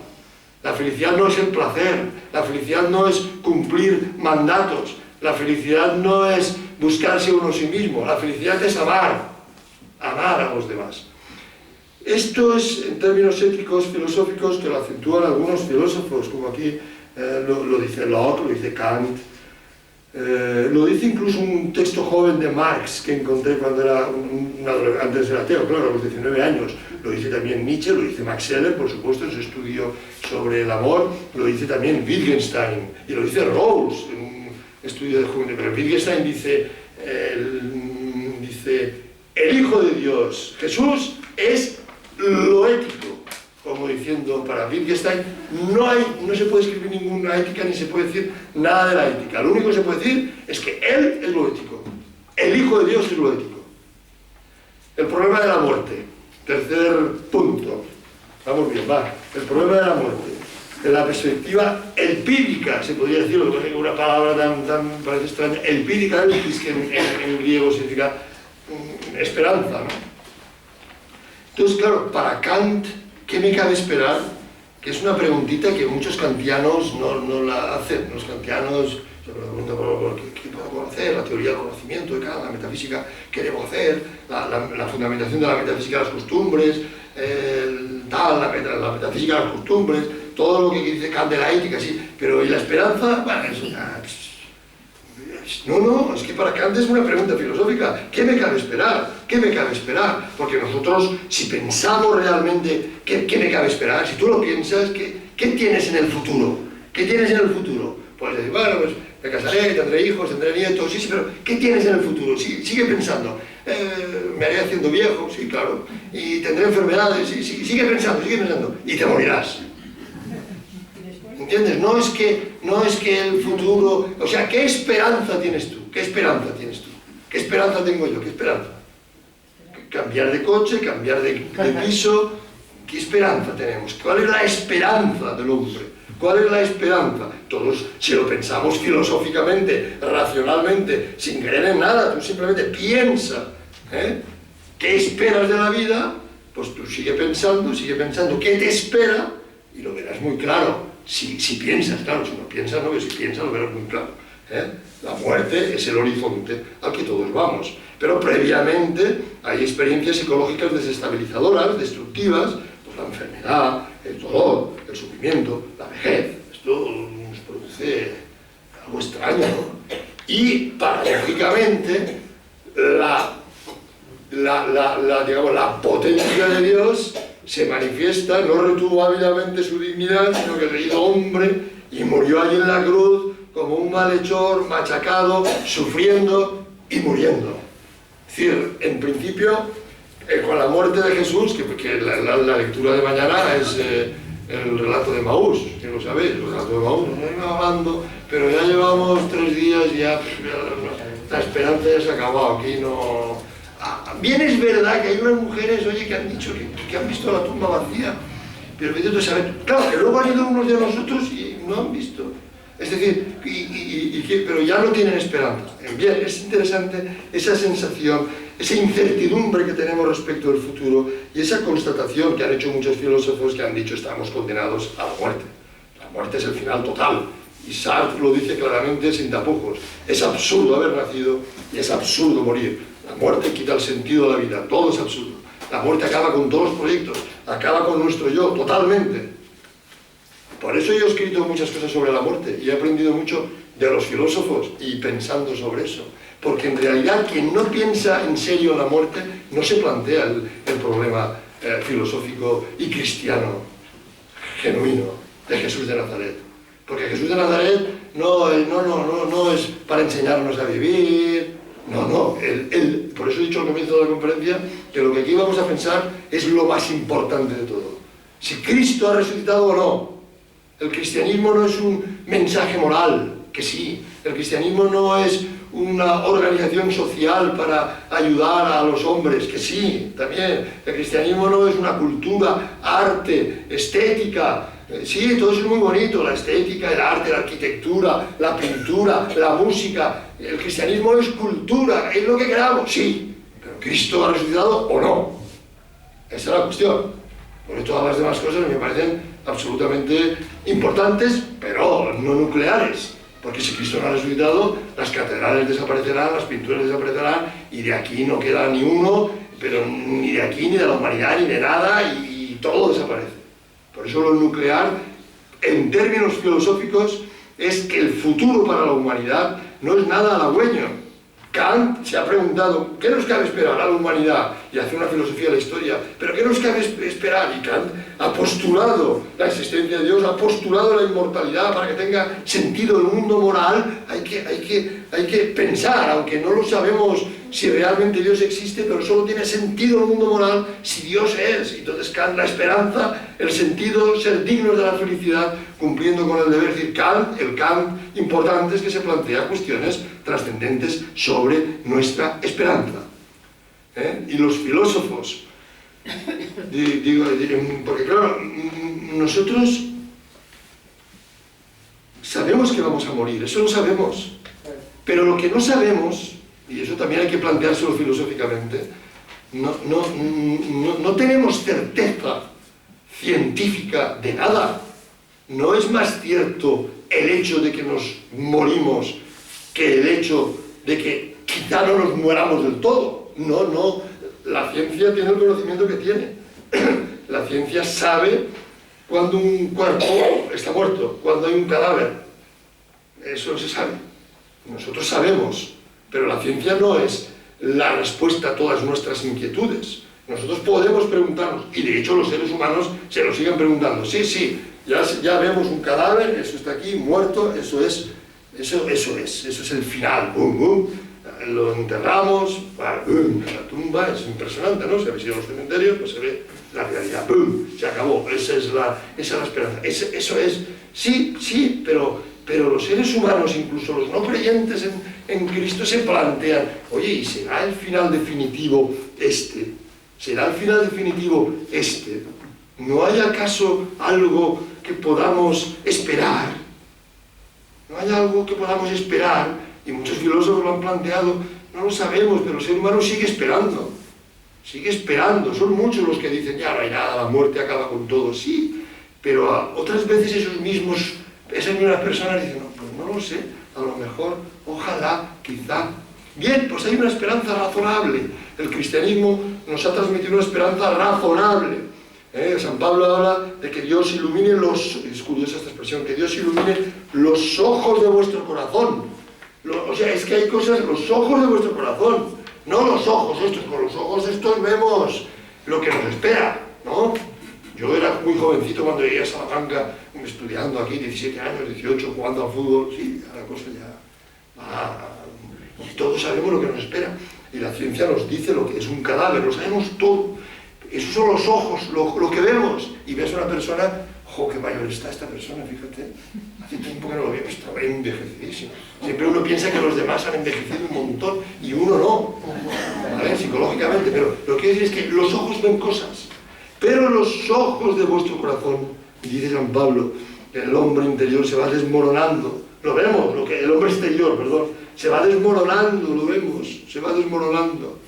La felicidad no es el placer, la felicidad no es cumplir mandatos, la felicidad no es buscarse uno a sí mismo, la felicidad es amar a los demás. Esto es, en términos éticos, filosóficos, que lo acentúan algunos filósofos, como aquí lo dice Locke, lo dice Kant, lo dice incluso un texto joven de Marx que encontré cuando era antes era ateo, claro, a los 19 años. Lo dice también Nietzsche, lo dice Max Scheler, por supuesto, en su estudio sobre el amor, lo dice también Wittgenstein, y lo dice Rawls, en un estudio de juventud. Pero Wittgenstein dice, el Hijo de Dios, Jesús, es lo ético. Como diciendo, para Wittgenstein no se puede escribir ninguna ética ni se puede decir nada de la ética. Lo único que se puede decir es que Él es lo ético. El Hijo de Dios es lo ético. El problema de la muerte. Tercer punto. Vamos bien, va. El problema de la muerte. De la perspectiva empírica, se podría decir, lo que pasa es que una palabra tan parece extraña. Empírica es que en griego significa esperanza, ¿no? Entonces, claro, para Kant, ¿qué me cabe esperar? Que es una preguntita que muchos kantianos no la hacen. Los kantianos se preguntan qué podemos hacer, la teoría del conocimiento, la metafísica, qué debo hacer, la fundamentación de la metafísica de las costumbres, la metafísica de las costumbres, todo lo que dice Kant de la ética, sí, pero ¿y la esperanza? Bueno, es una... No, es que para Kant es una pregunta filosófica. ¿Qué me cabe esperar? ¿Qué me cabe esperar? Porque nosotros, si pensamos realmente ¿qué me cabe esperar? Si tú lo piensas, ¿qué tienes en el futuro? ¿Qué tienes en el futuro? Puedes decir, bueno, pues me casaré, tendré hijos, tendré nietos, sí, pero ¿qué tienes en el futuro? Sigue pensando. Me haré haciendo viejo, sí, claro. Y tendré enfermedades, sí, sigue pensando. Y te morirás. ¿Entiendes? No es que el futuro... O sea, ¿qué esperanza tienes tú? ¿Qué esperanza tienes tú? ¿Qué esperanza tengo yo? ¿Qué esperanza? Cambiar de coche, cambiar de piso... ¿Qué esperanza tenemos? ¿Cuál es la esperanza del hombre? ¿Cuál es la esperanza? Todos, si lo pensamos filosóficamente, racionalmente, sin creer en nada, tú simplemente piensa, ¿qué esperas de la vida? Pues tú sigue pensando, ¿qué te espera? Y lo verás muy claro. Si piensas, claro, si no piensas, no, pero si piensas lo verás muy claro. La muerte es el horizonte al que todos vamos. Pero previamente hay experiencias psicológicas desestabilizadoras, destructivas, pues la enfermedad, el dolor, el sufrimiento, la vejez. Esto nos produce algo extraño, ¿no? Y paradójicamente la potencia de Dios se manifiesta, no retuvo ávidamente su dignidad, sino que se hizo hombre y murió allí en la cruz como un malhechor, machacado, sufriendo y muriendo. Es decir, en principio, con la muerte de Jesús, que la lectura de mañana es el relato de Maús, que lo sabéis, el relato de Maús, no iba hablando, pero ya llevamos 3 días y ya la esperanza ya se ha acabado, aquí no... Bien es verdad que hay unas mujeres, oye, que han dicho que han visto la tumba vacía, pero vete tú a saber, claro, que luego han ido unos de nosotros y no han visto. Es decir, pero ya no tienen esperanza. Bien, es interesante esa sensación, esa incertidumbre que tenemos respecto del futuro y esa constatación que han hecho muchos filósofos que han dicho estamos condenados a la muerte. La muerte es el final total. Y Sartre lo dice claramente sin tapujos. Es absurdo haber nacido y es absurdo morir. La muerte quita el sentido de la vida, todo es absurdo. La muerte acaba con todos los proyectos, acaba con nuestro yo, totalmente. Por eso yo he escrito muchas cosas sobre la muerte y he aprendido mucho de los filósofos y pensando sobre eso. Porque en realidad quien no piensa en serio en la muerte no se plantea el problema filosófico y cristiano genuino de Jesús de Nazaret. Porque Jesús de Nazaret no es para enseñarnos a vivir. No, por eso he dicho al comienzo de la conferencia que lo que aquí vamos a pensar es lo más importante de todo. Si Cristo ha resucitado o no. El cristianismo no es un mensaje moral, que sí. El cristianismo no es una organización social para ayudar a los hombres, que sí, también. El cristianismo no es una cultura, arte, estética. Sí, todo eso es muy bonito, la estética, el arte, la arquitectura, la pintura, la música. El cristianismo es cultura, es lo que queramos, sí. Pero ¿Cristo ha resucitado o no? Esa es la cuestión. Por eso todas las demás cosas me parecen absolutamente importantes, pero no nucleares. Porque si Cristo no ha resucitado, las catedrales desaparecerán, las pinturas desaparecerán, y de aquí no queda ni uno, pero ni de aquí, ni de la humanidad, ni de nada, y todo desaparece. Por eso lo nuclear, en términos filosóficos, es que el futuro para la humanidad no es nada halagüeño. Kant se ha preguntado, ¿qué nos cabe esperar a la humanidad? Y hace una filosofía de la historia, ¿pero qué nos cabe esperar? Y Kant ha postulado la existencia de Dios, ha postulado la inmortalidad para que tenga sentido el mundo moral. Hay que pensar, aunque no lo sabemos si realmente Dios existe, pero solo tiene sentido el mundo moral si Dios es. Entonces Kant, la esperanza, el sentido, ser dignos de la felicidad, cumpliendo con el deber. Es decir, el Kant importante es que se plantea cuestiones trascendentes sobre nuestra esperanza. Y los filósofos, porque claro, nosotros sabemos que vamos a morir, eso lo sabemos, pero lo que no sabemos, y eso también hay que planteárselo filosóficamente, no tenemos certeza científica de nada. No es más cierto el hecho de que nos morimos que el hecho de que quizá no nos mueramos del todo. No, la ciencia tiene el conocimiento que tiene. La ciencia sabe cuando un cuerpo está muerto, cuando hay un cadáver. Eso se sabe. Nosotros sabemos, pero la ciencia no es la respuesta a todas nuestras inquietudes. Nosotros podemos preguntarnos, y de hecho los seres humanos se lo siguen preguntando. Sí, ya vemos un cadáver, eso está aquí, muerto, eso es el final. Boom, boom. Lo enterramos, boom, en la tumba, es impresionante, ¿no? Si habéis ido a los cementerios, pues se ve la realidad, boom, se acabó, esa es la esperanza. Eso es, sí, pero los seres humanos, incluso los no creyentes en Cristo, se plantean, oye, ¿y será el final definitivo este? ¿Será el final definitivo este? ¿No hay acaso algo que podamos esperar? ¿No hay algo que podamos esperar? Y muchos filósofos lo han planteado, no lo sabemos, pero el ser humano sigue esperando. Sigue esperando. Son muchos los que dicen, ya no hay nada, la muerte acaba con todo. Sí, pero otras veces esas mismas personas dicen, no, pues no lo sé, a lo mejor, ojalá, quizá. Bien, pues hay una esperanza razonable. El cristianismo nos ha transmitido una esperanza razonable. San Pablo habla de que Dios ilumine es curiosa esta expresión, que Dios ilumine los ojos de vuestro corazón. O sea, es que hay cosas, los ojos de vuestro corazón, no los ojos estos. Con los ojos estos vemos lo que nos espera, ¿no? Yo era muy jovencito cuando llegué a Salamanca, estudiando aquí, 17 años, 18, jugando al fútbol, sí, la cosa ya va. Y todos sabemos lo que nos espera. Y la ciencia nos dice lo que es un cadáver, lo sabemos todo. Esos son los ojos, lo que vemos. Y ves a una persona, ¡jo, qué mayor está esta persona! Fíjate, hace tiempo que no lo había visto, envejecidísimo. Siempre uno piensa que los demás han envejecido un montón y uno no, ¿vale? Psicológicamente. Pero lo que es que los ojos ven cosas, pero los ojos de vuestro corazón, dice San Pablo, el hombre interior se va desmoronando. Lo vemos, el hombre exterior, perdón, se va desmoronando, lo vemos, se va desmoronando.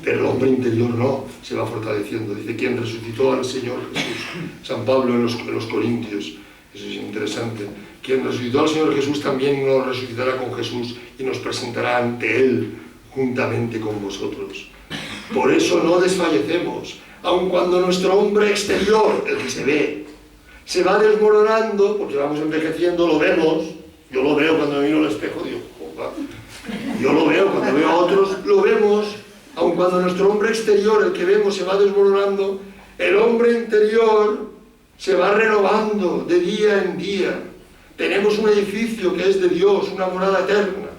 Pero el hombre interior no, se va fortaleciendo. Dice, ¿quién resucitó al Señor Jesús? San Pablo en los Corintios, eso es interesante. Quien resucitó al Señor Jesús también nos resucitará con Jesús y nos presentará ante Él juntamente con vosotros. Por eso no desfallecemos, aun cuando nuestro hombre exterior, el que se ve, se va desmoronando, porque vamos envejeciendo, lo vemos. Yo lo veo cuando me miro al espejo, digo, joder. Yo lo veo, cuando veo a otros, lo vemos. Aun cuando nuestro hombre exterior, el que vemos, se va desmoronando, el hombre interior se va renovando de día en día. Tenemos un edificio que es de Dios, una morada eterna.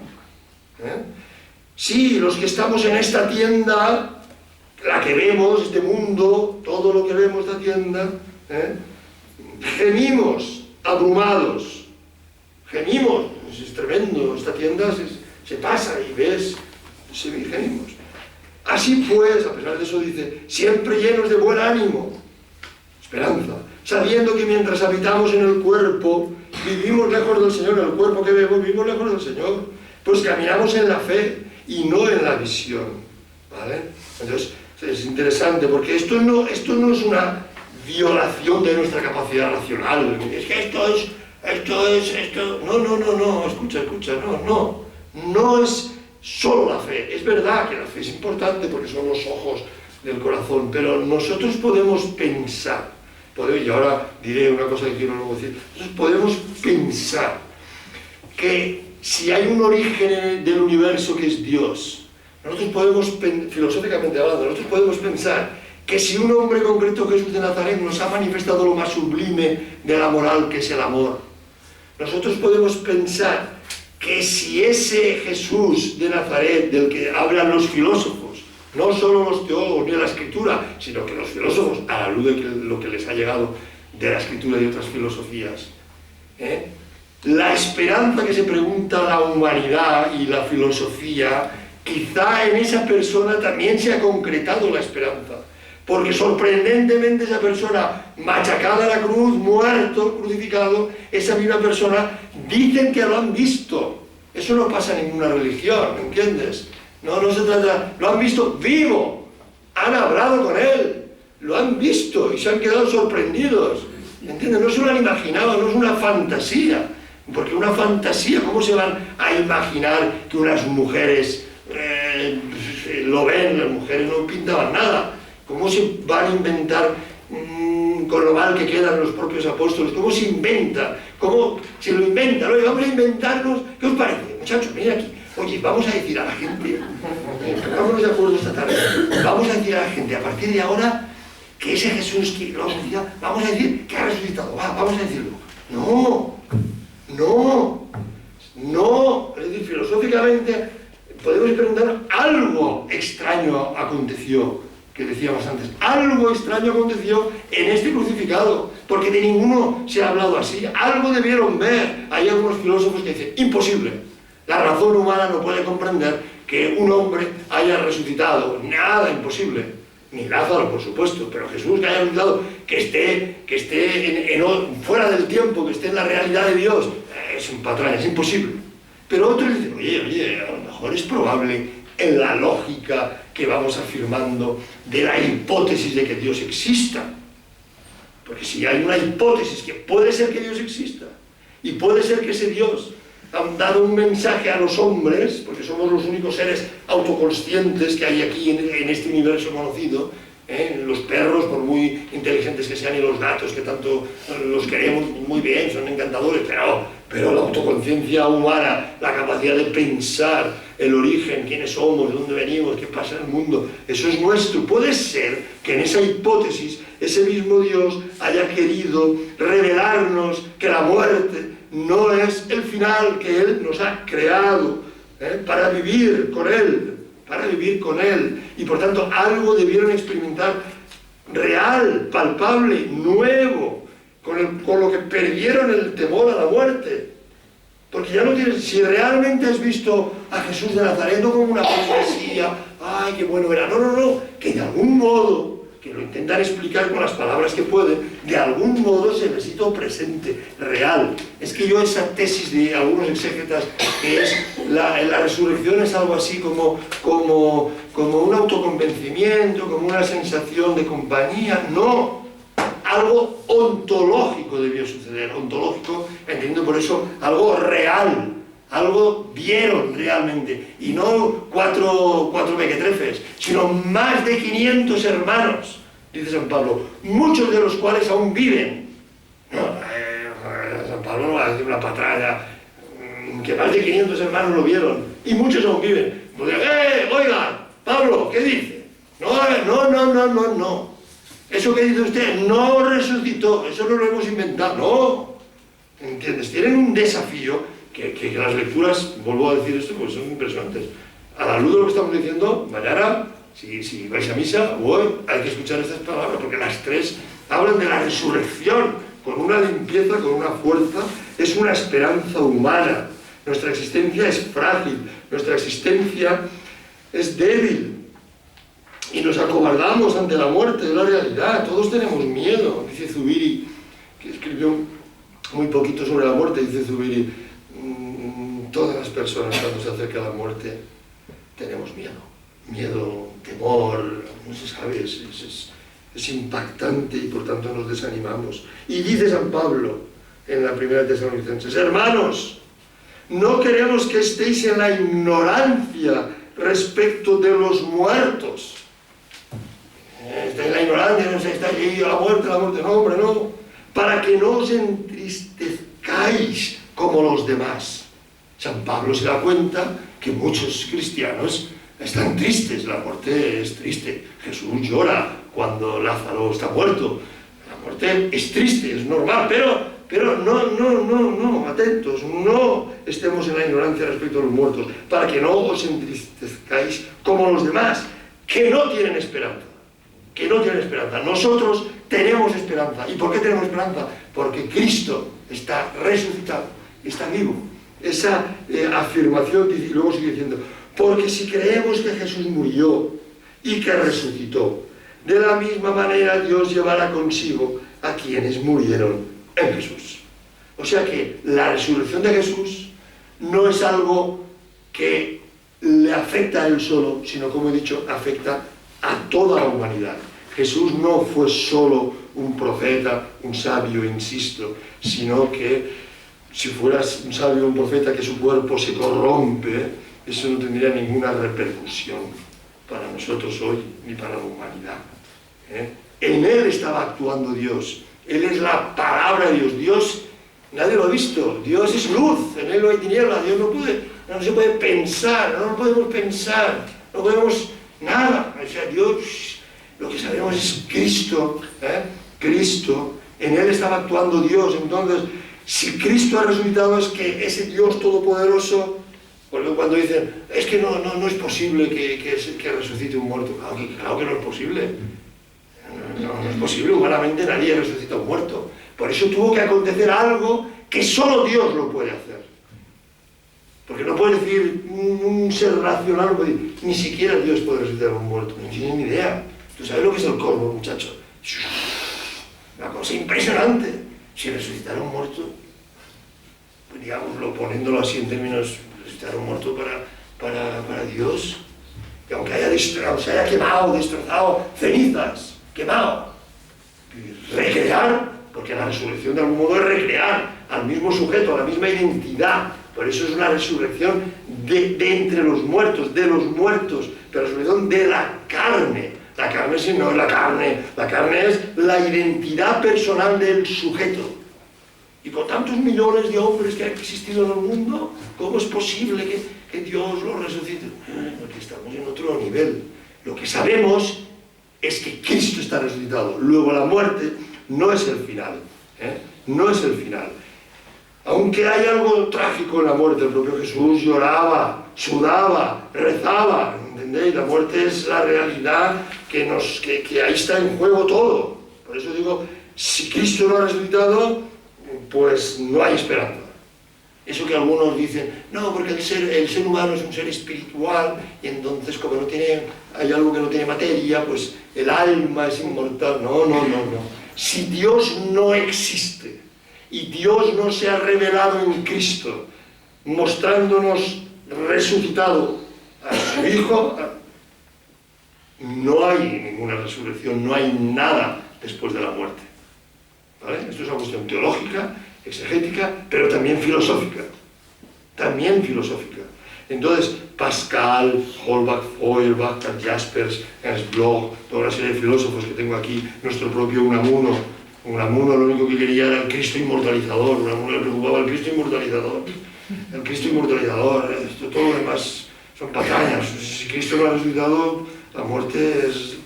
Sí, los que estamos en esta tienda, la que vemos, este mundo, todo lo que vemos, esta tienda, gemimos abrumados. Gemimos, es tremendo, esta tienda se pasa y ves semi-ingenios. Así pues, a pesar de eso dice, siempre llenos de buen ánimo, esperanza, sabiendo que mientras habitamos en el cuerpo, vivimos lejos del Señor, en el cuerpo que vemos, vivimos lejos del Señor, pues caminamos en la fe y no en la visión, ¿vale? Entonces, es interesante, porque esto no es una violación de nuestra capacidad racional, es que esto, no, escucha, no es solo la fe. Es verdad que la fe es importante porque son los ojos del corazón, pero nosotros podemos pensar, y ahora diré una cosa que quiero luego decir, nosotros podemos pensar que si hay un origen del universo que es Dios, nosotros podemos, filosóficamente hablando, nosotros podemos pensar que si un hombre concreto, Jesús de Nazaret, nos ha manifestado lo más sublime de la moral, que es el amor, nosotros podemos pensar que si ese Jesús de Nazaret, del que hablan los filósofos, no solo los teólogos ni de la Escritura, sino que los filósofos, a la luz de lo que les ha llegado de la Escritura y de otras filosofías, la esperanza que se pregunta la humanidad y la filosofía, quizá en esa persona también se ha concretado la esperanza. Porque sorprendentemente esa persona machacada a la cruz, muerto, crucificado, esa misma persona, dicen que lo han visto. Eso no pasa en ninguna religión, ¿me entiendes? No se trata, lo han visto vivo, han hablado con él, lo han visto y se han quedado sorprendidos, ¿entiendes? No se lo han imaginado, no es una fantasía, porque una fantasía, ¿cómo se van a imaginar que unas mujeres lo ven? Las mujeres no pintaban nada. ¿Cómo se van a inventar con lo mal que quedan los propios apóstoles? ¿Cómo se inventa? ¿Cómo se lo inventan? Oye, vamos a inventarnos. ¿Qué os parece? Muchachos, mira aquí. Oye, vamos a decir a la gente, vámonos de acuerdo esta tarde, vamos a decir a la gente a partir de ahora que ese Jesús que lo ha resucitado, vamos a decir que ha resucitado. Vamos a decirlo. No. Es decir, filosóficamente podemos preguntar, algo extraño aconteció, que decíamos antes, algo extraño aconteció en este crucificado, porque de ninguno se ha hablado así, algo debieron ver. Hay algunos filósofos que dicen, imposible, la razón humana no puede comprender que un hombre haya resucitado, nada, imposible, ni Lázaro, por supuesto, pero Jesús que haya resucitado, que esté fuera del tiempo, que esté en la realidad de Dios, es un patrón, es imposible. Pero otros dicen, oye, a lo mejor es probable en la lógica que vamos afirmando de la hipótesis de que Dios exista. Porque si hay una hipótesis que puede ser que Dios exista, y puede ser que ese Dios ha dado un mensaje a los hombres, porque somos los únicos seres autoconscientes que hay aquí en este universo conocido, los perros, por muy inteligentes que sean, y los gatos, que tanto los queremos muy bien, son encantadores, pero la autoconciencia humana, la capacidad de pensar el origen, quiénes somos, dónde venimos, qué pasa en el mundo, eso es nuestro. Puede ser que en esa hipótesis ese mismo Dios haya querido revelarnos que la muerte no es el final, que Él nos ha creado para vivir con Él, y por tanto algo debieron experimentar real, palpable, nuevo, con lo que perdieron el temor a la muerte. Porque ya no tienes, si realmente has visto a Jesús de Nazaret no como una fantasía, ay, qué bueno era, no, que de algún modo, que lo intentan explicar con las palabras que pueden, de algún modo se les hizo presente, real. Es que yo esa tesis de algunos exégetas, que es la resurrección es algo así como un autoconvencimiento, como una sensación de compañía, no. Algo ontológico debió suceder, ontológico, entendiendo por eso algo real, algo vieron realmente, y no cuatro mequetrefes, sino más de 500 hermanos, dice San Pablo, muchos de los cuales aún viven. No, San Pablo no va a decir una patraña, que más de 500 hermanos lo vieron, y muchos aún viven. Pues, oiga, Pablo, ¿qué dice? No. Eso que dice usted no resucitó, eso no lo hemos inventado, no. ¿Entiendes? Tienen un desafío que las lecturas, vuelvo a decir esto, pues son impresionantes. A la luz de lo que estamos diciendo, mañana, si vais a misa, hoy hay que escuchar estas palabras, porque las tres hablan de la resurrección, con una limpieza, con una fuerza, es una esperanza humana. Nuestra existencia es frágil, nuestra existencia es débil y nos acobardamos ante la muerte, es la realidad. Todos tenemos miedo, dice Zubiri, que escribió muy poquito sobre la muerte, dice Zubiri, todas las personas cuando se acerca a la muerte tenemos miedo, temor, no se sabe, es impactante y por tanto nos desanimamos. Y dice San Pablo en la primera Tesalonicenses, hermanos, no queremos que estéis en la ignorancia respecto de los muertos. Está en la ignorancia, no sé, está aquí la muerte, no, hombre, no. Para que no os entristezcáis como los demás. San Pablo se da cuenta que muchos cristianos están tristes, la muerte es triste. Jesús llora cuando Lázaro está muerto. La muerte es triste, es normal, pero no, atentos, no estemos en la ignorancia respecto a los muertos, para que no os entristezcáis como los demás, que no tienen esperanza. Nosotros tenemos esperanza. ¿Y por qué tenemos esperanza? Porque Cristo está resucitado, está vivo. Esa afirmación, y luego sigue diciendo, porque si creemos que Jesús murió y que resucitó, de la misma manera Dios llevará consigo a quienes murieron en Jesús. O sea que la resurrección de Jesús no es algo que le afecta a él solo, sino, como he dicho, afecta a toda la humanidad. Jesús no fue solo un profeta, un sabio, insisto, sino que si fuera un sabio o un profeta que su cuerpo se corrompe, eso no tendría ninguna repercusión para nosotros hoy ni para la humanidad. En él estaba actuando Dios. Él es la palabra de Dios. Dios, nadie lo ha visto. Dios es luz, en él no hay tinieblas. Dios no se puede pensar, no lo podemos pensar, no podemos nada. O sea, Dios, lo que sabemos es Cristo, Cristo, en él estaba actuando Dios. Entonces, si Cristo ha resucitado, es que ese Dios todopoderoso, porque cuando dicen, es que no es posible que resucite un muerto, claro que no es posible. No es posible, humanamente nadie resucita a un muerto. Por eso tuvo que acontecer algo que solo Dios lo puede hacer. Porque no puede decir un ser racional, no puede decir, ni siquiera Dios puede resucitar a un muerto, no tiene ni idea. ¿Tú sabes lo que es el cosmos, muchacho? Una cosa impresionante. Si resucitar a un muerto, pues digámoslo, poniéndolo así en términos, resucitar a un muerto para Dios, que aunque haya destrozado, se haya quemado, destrozado, cenizas, quemado, recrear, porque la resurrección de algún modo es recrear al mismo sujeto, a la misma identidad. Por eso es una resurrección de entre los muertos, pero resurrección de la carne. La carne sí, no es la carne es la identidad personal del sujeto. Y con tantos millones de hombres que han existido en el mundo, ¿cómo es posible que Dios los resucite? Porque estamos en otro nivel. Lo que sabemos es que Cristo está resucitado. Luego la muerte no es el final, no es el final. Aunque hay algo trágico en la muerte, el propio Jesús lloraba, sudaba, rezaba, ¿entendéis? La muerte es la realidad que ahí está en juego todo. Por eso digo, si Cristo no ha resucitado, pues no hay esperanza. Eso que algunos dicen, no, porque el ser humano es un ser espiritual y entonces como hay algo que no tiene materia, pues el alma es inmortal. No. Si Dios no existe y Dios no se ha revelado en Cristo, mostrándonos resucitado a su Hijo, no hay ninguna resurrección, no hay nada después de la muerte. ¿Vale? Esto es una cuestión teológica, exegética, pero también filosófica. Entonces, Pascal, Holbach, Feuerbach, Jaspers, Ernst Bloch, toda una serie de filósofos que tengo aquí, nuestro propio Unamuno lo único que quería era el Cristo inmortalizador. Unamuno le preocupaba el Cristo inmortalizador. Esto, todo lo demás son patrañas. Si Cristo no ha resucitado, la muerte es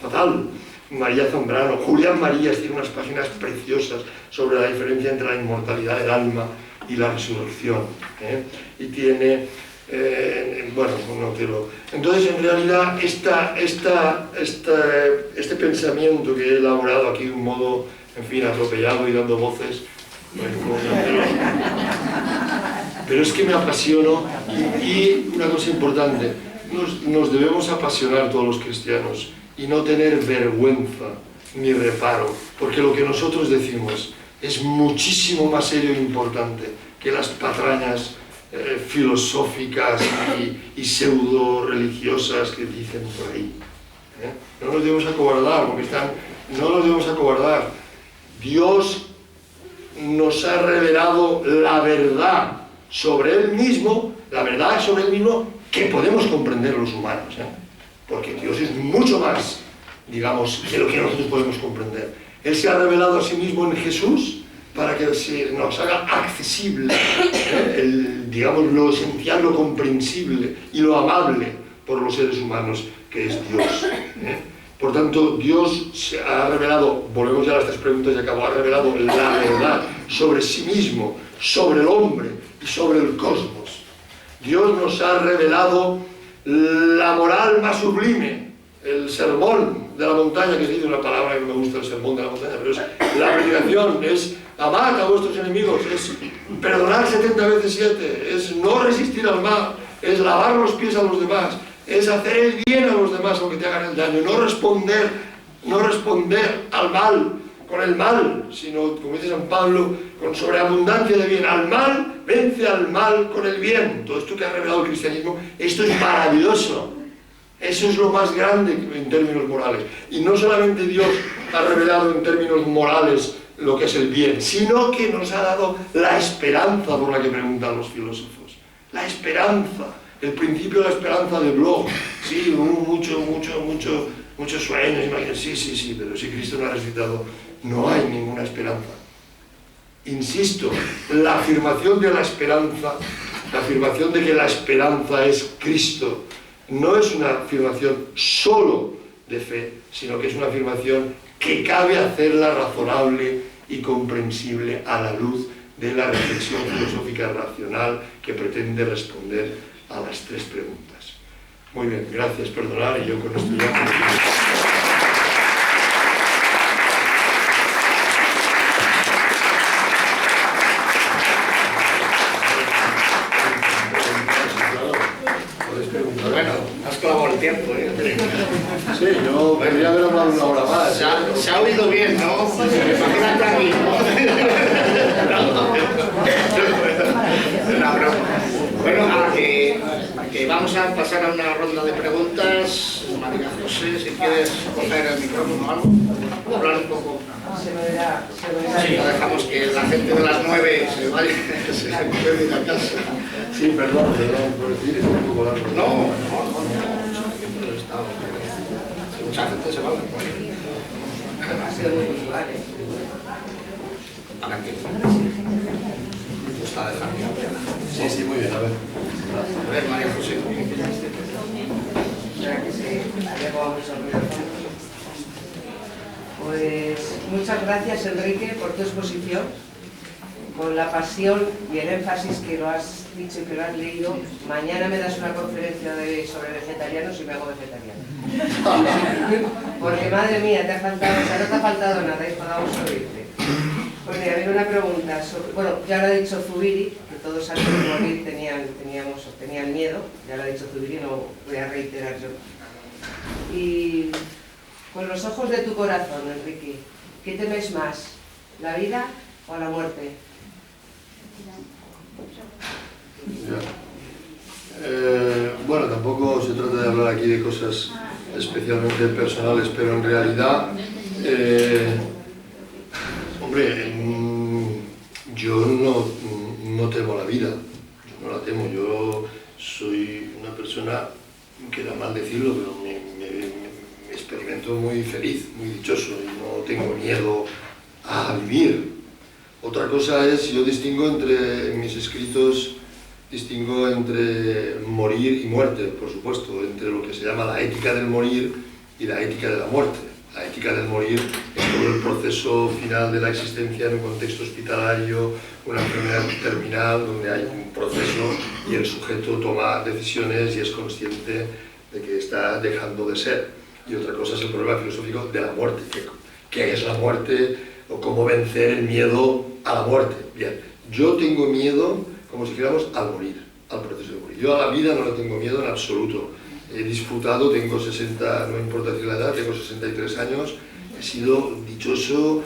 fatal. María Zambrano, Julián Marías tiene unas páginas preciosas sobre la diferencia entre la inmortalidad del alma y la resurrección. Y tiene, Entonces, en realidad, este pensamiento que he elaborado aquí de un modo, en fin, atropellado y dando voces, pero es que me apasiono y una cosa importante, nos debemos apasionar todos los cristianos y no tener vergüenza ni reparo, porque lo que nosotros decimos es muchísimo más serio e importante que las patrañas filosóficas y pseudo-religiosas que dicen por ahí. No nos debemos acobardar, no nos debemos acobardar. Dios nos ha revelado la verdad sobre Él mismo, que podemos comprender los humanos, porque Dios es mucho más, digamos, que lo que nosotros podemos comprender. Él se ha revelado a sí mismo en Jesús para que se nos haga accesible, digamos, lo esencial, lo comprensible y lo amable por los seres humanos, que es Dios. Por tanto, Dios se ha revelado, volvemos ya a las tres preguntas y acabo, ha revelado la verdad sobre sí mismo, sobre el hombre y sobre el cosmos. Dios nos ha revelado la moral más sublime, el sermón de la montaña, que dice una palabra que no me gusta, el sermón de la montaña, pero es la predicación, es amad a vuestros enemigos, es perdonar 70 veces 7, es no resistir al mal, es lavar los pies a los demás, es hacer el bien a los demás aunque te hagan el daño, no responder al mal con el mal, sino, como dice San Pablo, con sobreabundancia de bien. Al mal, vence al mal con el bien. Todo esto que ha revelado el cristianismo, esto es maravilloso. Eso es lo más grande en términos morales. Y no solamente Dios ha revelado en términos morales lo que es el bien, sino que nos ha dado la esperanza por la que preguntan los filósofos. La esperanza. El principio de la esperanza de Bloch, sí, muchos sueños, imagínense, sí, pero si Cristo no ha resucitado, no hay ninguna esperanza. Insisto, la afirmación de la esperanza, la afirmación de que la esperanza es Cristo, no es una afirmación solo de fe, sino que es una afirmación que cabe hacerla razonable y comprensible a la luz de la reflexión filosófica racional que pretende responder a las tres preguntas. Muy bien, gracias, perdonar, y yo con esto ya... Bueno, has clavado el tiempo, ¿eh? Sí, yo podría haber hablado una hora más. Se ha oído bien, ¿no? Imagínate a mí, ¿no? Una broma. Bueno, que vamos a pasar a una ronda de preguntas. María José, si quieres coger el micrófono o algo, hablar un poco. Sí, no dejamos que la gente de las 9 se vaya, se puede ir a casa. Sí, perdón, por decir, es un poco largo. No, mucha gente se va a ver. Ha sido muy usual, ¿Para qué? Me gusta dejar mi abuela. Sí, muy bien, a ver. A ver, María José. Ya que se llegó a Pues muchas gracias, Enrique, por tu exposición, con la pasión y el énfasis que lo has dicho y que lo has leído. Mañana me das una conferencia sobre vegetarianos y me hago vegetariano. Porque, madre mía, te ha faltado, o sea, no te ha faltado nada, hijo, vamos a oírte. Pues mira, viene una pregunta sobre, bueno, ya lo ha dicho Zubiri, que todos antes de morir tenían miedo, ya lo ha dicho Zubiri, no voy a reiterar yo. Y con los ojos de tu corazón, Enrique, ¿qué temes más? ¿La vida o la muerte? Bueno, tampoco se trata de hablar aquí de cosas especialmente personales, pero en realidad, hombre, yo no temo la vida, yo no la temo, yo soy una persona, queda mal decirlo, pero me experimento muy feliz, muy dichoso y no tengo miedo a vivir. Otra cosa es, yo en mis escritos distingo entre morir y muerte, por supuesto, entre lo que se llama la ética del morir y la ética de la muerte. La ética del morir es todo el proceso final de la existencia en un contexto hospitalario, una enfermedad terminal, donde hay un proceso y el sujeto toma decisiones y es consciente de que está dejando de ser. Y otra cosa es el problema filosófico de la muerte. ¿Qué es la muerte o cómo vencer el miedo a la muerte? Bien, yo tengo miedo como si dijéramos, al morir, al proceso de morir. Yo a la vida no le tengo miedo en absoluto. He disfrutado, tengo 60, no importa decir la edad, tengo 63 años, he sido dichoso,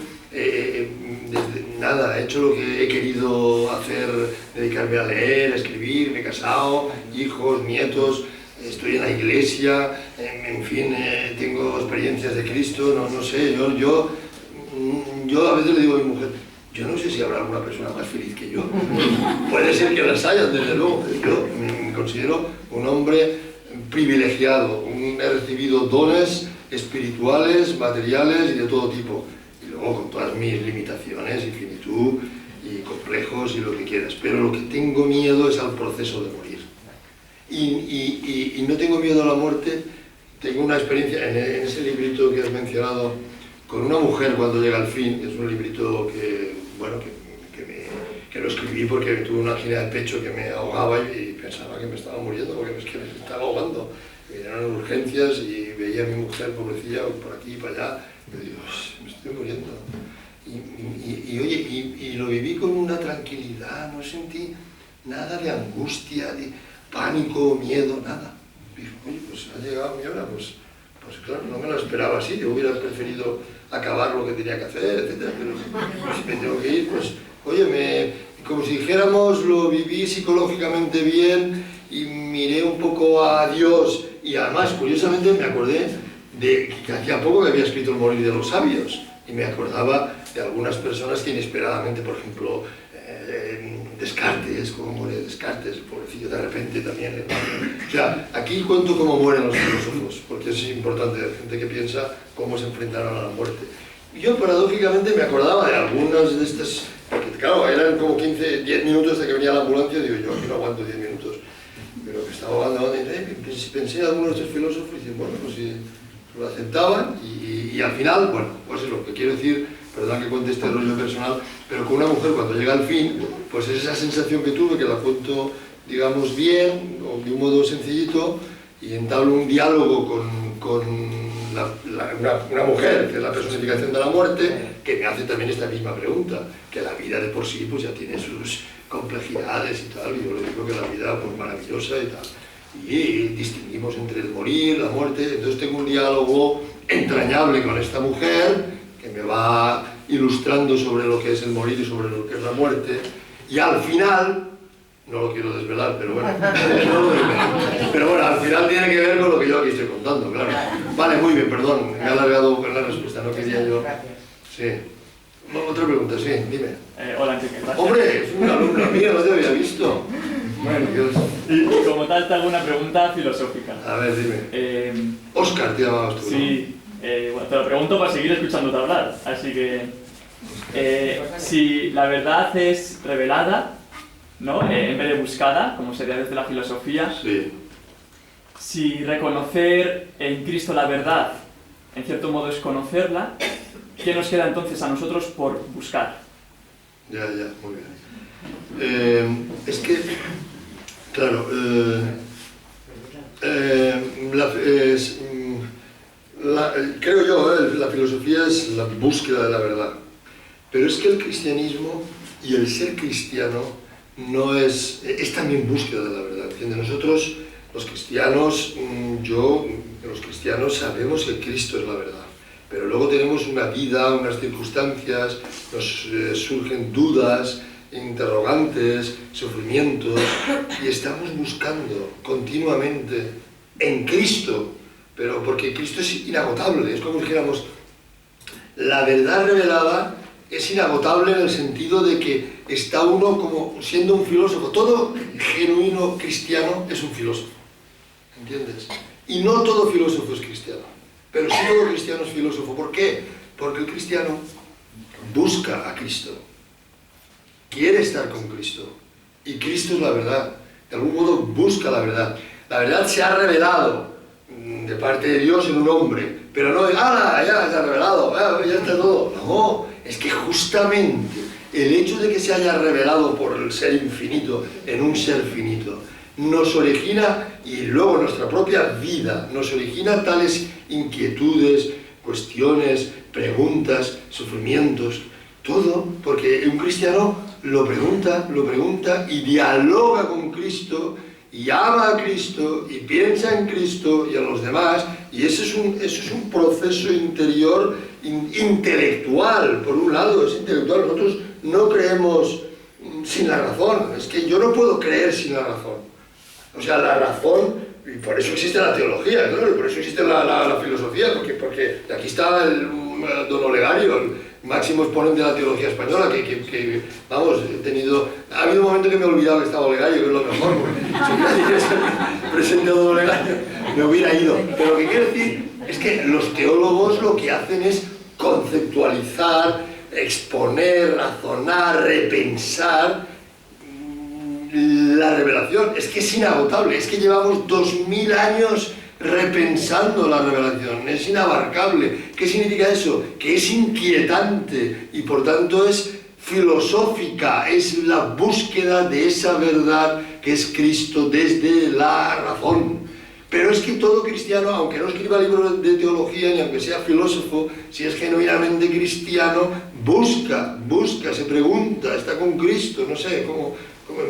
nada, he hecho lo que he querido hacer, dedicarme a leer, a escribir, me he casado, hijos, nietos, estoy en la iglesia, en fin, tengo experiencias de Cristo, no sé, yo a veces le digo a mi mujer, yo no sé si habrá alguna persona más feliz que yo. Puede ser que las haya, desde luego, pero yo me considero un hombre privilegiado, he recibido dones espirituales, materiales y de todo tipo, y luego con todas mis limitaciones y finitud y complejos y lo que quieras, pero lo que tengo miedo es al proceso de morir. Y no tengo miedo a la muerte. Tengo una experiencia en ese librito que has mencionado con una mujer cuando llega al fin, que es un librito que, bueno, que lo escribí porque tuve una angina de pecho que me ahogaba y pensaba que me estaba muriendo porque es que me estaba ahogando. Me vinieron urgencias y veía a mi mujer, pobrecilla, por aquí y para allá, y digo, me estoy muriendo. Y lo viví con una tranquilidad, no sentí nada de angustia, de pánico, miedo, nada. Dije, oye, pues ha llegado mi hora, pues claro, no me lo esperaba así, yo hubiera preferido acabar lo que tenía que hacer, etc. Pero si me tengo que ir, pues, oye, como si dijéramos, lo viví psicológicamente bien y miré un poco a Dios y además, curiosamente, me acordé de que hacía poco que había escrito El morir de los sabios y me acordaba de algunas personas que inesperadamente, por ejemplo, Descartes, cómo muere Descartes, el pobrecillo de repente también. O sea, aquí cuento cómo mueren los filósofos, porque es importante, hay gente que piensa cómo se enfrentaron a la muerte. Y yo paradójicamente me acordaba de algunas de estas, porque claro, eran como 10 minutos hasta que venía la ambulancia, y digo, yo aquí no aguanto 10 minutos, pero que estaba hablando, pensé en algunos de estos filósofos y dicen, bueno, pues si lo aceptaban, y al final, bueno, pues es lo que quiero decir. Perdón que cuente este rollo personal, pero con una mujer cuando llega al fin, pues es esa sensación que tuve, que la cuento, digamos, bien, o de un modo sencillito, y entablo un diálogo con una mujer, que es la personificación de la muerte, que me hace también esta misma pregunta, que la vida de por sí pues ya tiene sus complejidades y tal, y yo le digo que la vida pues maravillosa y tal. Y distinguimos entre el morir, la muerte, entonces tengo un diálogo entrañable con esta mujer, que me va ilustrando sobre lo que es el morir y sobre lo que es la muerte, y al final, no lo quiero desvelar, pero bueno, al final tiene que ver con lo que yo aquí estoy contando, claro. Vale, muy bien, perdón, me he alargado con la respuesta, no quería yo... Sí. Otra pregunta, sí, dime. Hola, Enrique. Hombre, es una alumna mía, no te había visto. Bueno, y como tal, te hago una pregunta filosófica. A ver, dime. Óscar te llamabas tú, ¿no? Sí. Bueno, te lo pregunto para seguir escuchándote hablar, así que si la verdad es revelada, ¿no? En vez de buscada, como sería desde la filosofía, sí. Si reconocer en Cristo la verdad, en cierto modo es conocerla, ¿qué nos queda entonces a nosotros por buscar? Ya, muy bien. Es que, claro, creo yo, la filosofía es la búsqueda de la verdad, pero es que el cristianismo y el ser cristiano no es también búsqueda de la verdad, ¿entiendes? Nosotros, los cristianos, los cristianos sabemos que Cristo es la verdad, pero luego tenemos una vida, unas circunstancias, nos surgen dudas, interrogantes, sufrimientos, y estamos buscando continuamente en Cristo. Pero porque Cristo es inagotable, es como si dijéramos, la verdad revelada es inagotable en el sentido de que está uno como siendo un filósofo. Todo genuino cristiano es un filósofo, ¿entiendes? Y no todo filósofo es cristiano, pero sí todo cristiano es filósofo. ¿Por qué? Porque el cristiano busca a Cristo, quiere estar con Cristo, y Cristo es la verdad. De algún modo busca la verdad. La verdad se ha revelado de parte de Dios en un hombre, pero no de, ¡hala! Ya se ha revelado, ya está todo. No, es que justamente el hecho de que se haya revelado por el ser infinito en un ser finito nos origina, y luego nuestra propia vida nos origina tales inquietudes, cuestiones, preguntas, sufrimientos, Todo, porque un cristiano lo pregunta y dialoga con Cristo y ama a Cristo y piensa en Cristo y en los demás, y eso es un proceso interior intelectual. Por un lado es intelectual. Nosotros no creemos sin la razón. Es que yo no puedo creer sin la razón. O sea, la razón, y por eso existe la teología, ¿no? Y por eso existe la filosofía, porque aquí está don Olegario, el máximo exponente de la teología española, que vamos, ha habido un momento que me he olvidado que estaba Olegario, que es lo mejor, porque si nadie quiere ser presente a don Olegario, me hubiera ido. Pero lo que quiero decir es que los teólogos lo que hacen es conceptualizar, exponer, razonar, repensar la revelación. Es que es inagotable, es que llevamos 2000 años repensando la revelación, es inabarcable. ¿Qué significa eso? Que es inquietante y por tanto es filosófica, es la búsqueda de esa verdad que es Cristo desde la razón. Pero es que todo cristiano, aunque no escriba libros de teología, ni aunque sea filósofo, si es genuinamente cristiano, busca, se pregunta, está con Cristo, no sé,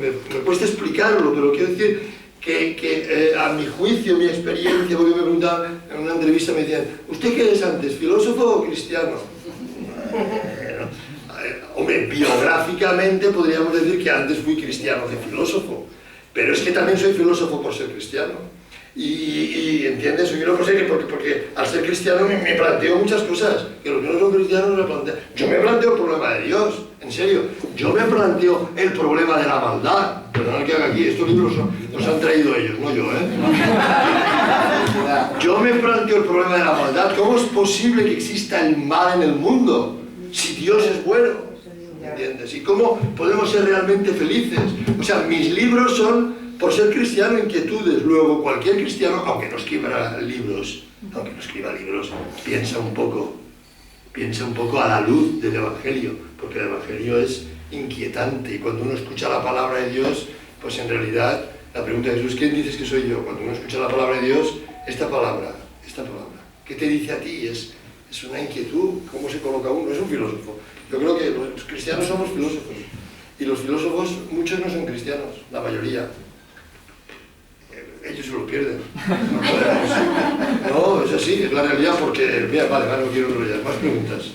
me cuesta explicarlo, pero quiero decir que a mi juicio, mi experiencia, porque me preguntaban en una entrevista, me decían, ¿usted qué es antes, filósofo o cristiano? Hombre, biográficamente podríamos decir que antes fui cristiano que filósofo, pero es que también soy filósofo por ser cristiano. Y ¿entiendes? Yo no sé, porque al ser cristiano me planteo muchas cosas que los que no son cristianos no se plantean. Yo me planteo el problema de Dios, en serio. Yo me planteo el problema de la maldad. Perdonad que haga aquí, estos libros los han traído ellos, no yo, ¿eh? Yo me planteo el problema de la maldad. ¿Cómo es posible que exista el mal en el mundo si Dios es bueno? ¿Entiendes? ¿Y cómo podemos ser realmente felices? O sea, mis libros son, por ser cristiano, inquietudes. Luego, cualquier cristiano, aunque no escriba libros, piensa un poco a la luz del Evangelio, porque el Evangelio es inquietante, y cuando uno escucha la palabra de Dios, pues en realidad, la pregunta de Jesús, ¿quién dices que soy yo? Cuando uno escucha la palabra de Dios, esta palabra, ¿qué te dice a ti? Es una inquietud. ¿Cómo se coloca uno? Es un filósofo. Yo creo que los cristianos somos filósofos, y los filósofos, muchos no son cristianos, la mayoría. Ellos se lo pierden. No, es así, es la realidad, porque... Mira, vale, no quiero enrollar. Más preguntas.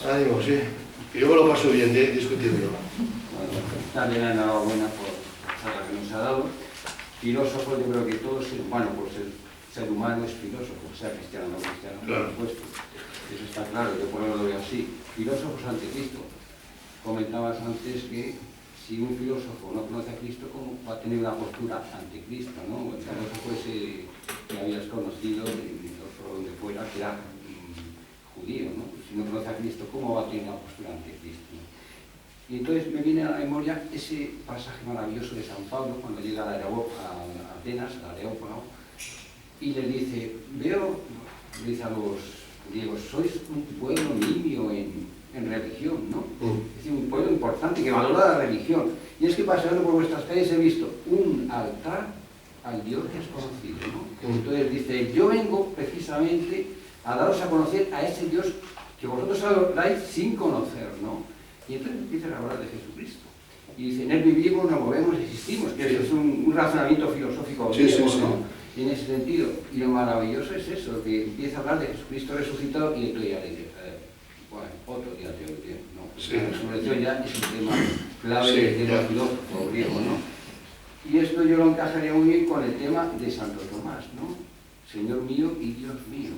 Ánimo, sí. Y yo me lo paso bien discutiendo. Bueno, también enhorabuena por la charla que nos ha dado. Filósofo, yo creo que todo ser humano, por ser humano, es filósofo, sea cristiano o no cristiano, claro. Por supuesto. Eso está claro, yo por lo veo así. Filósofos ante Cristo. Comentabas antes que si un filósofo no conoce a Cristo, ¿cómo va a tener una postura ante Cristo, ¿no? El filósofo ese que habías conocido, por donde fuera, que era judío, ¿no? Si no conoce a Cristo, ¿cómo va a tener una postura ante Cristo? Y entonces me viene a la memoria ese pasaje maravilloso de San Pablo, cuando llega a Atenas, al Areópago, y le dice, le dice a los griegos, sois un pueblo nimio en religión, ¿no? Es decir, un pueblo importante que valora la religión. Y es que paseando por vuestras calles he visto un altar al Dios desconocido, ¿no? Entonces dice, yo vengo precisamente a daros a conocer a ese Dios que vosotros adoráis sin conocer, ¿no? Y entonces empieza a hablar de Jesucristo. Y dice, en él vivimos, nos movemos, existimos, que es un razonamiento filosófico griego, ¿no? Y en ese sentido, y lo maravilloso es eso, que empieza a hablar de Jesucristo resucitado y entonces ya le dice, bueno, otro día teología, ¿no? La resurrección ya es un tema clave de los filósofos griegos, ¿no? Y esto yo lo encajaría muy bien con el tema de Santo Tomás, ¿no? Señor mío y Dios mío.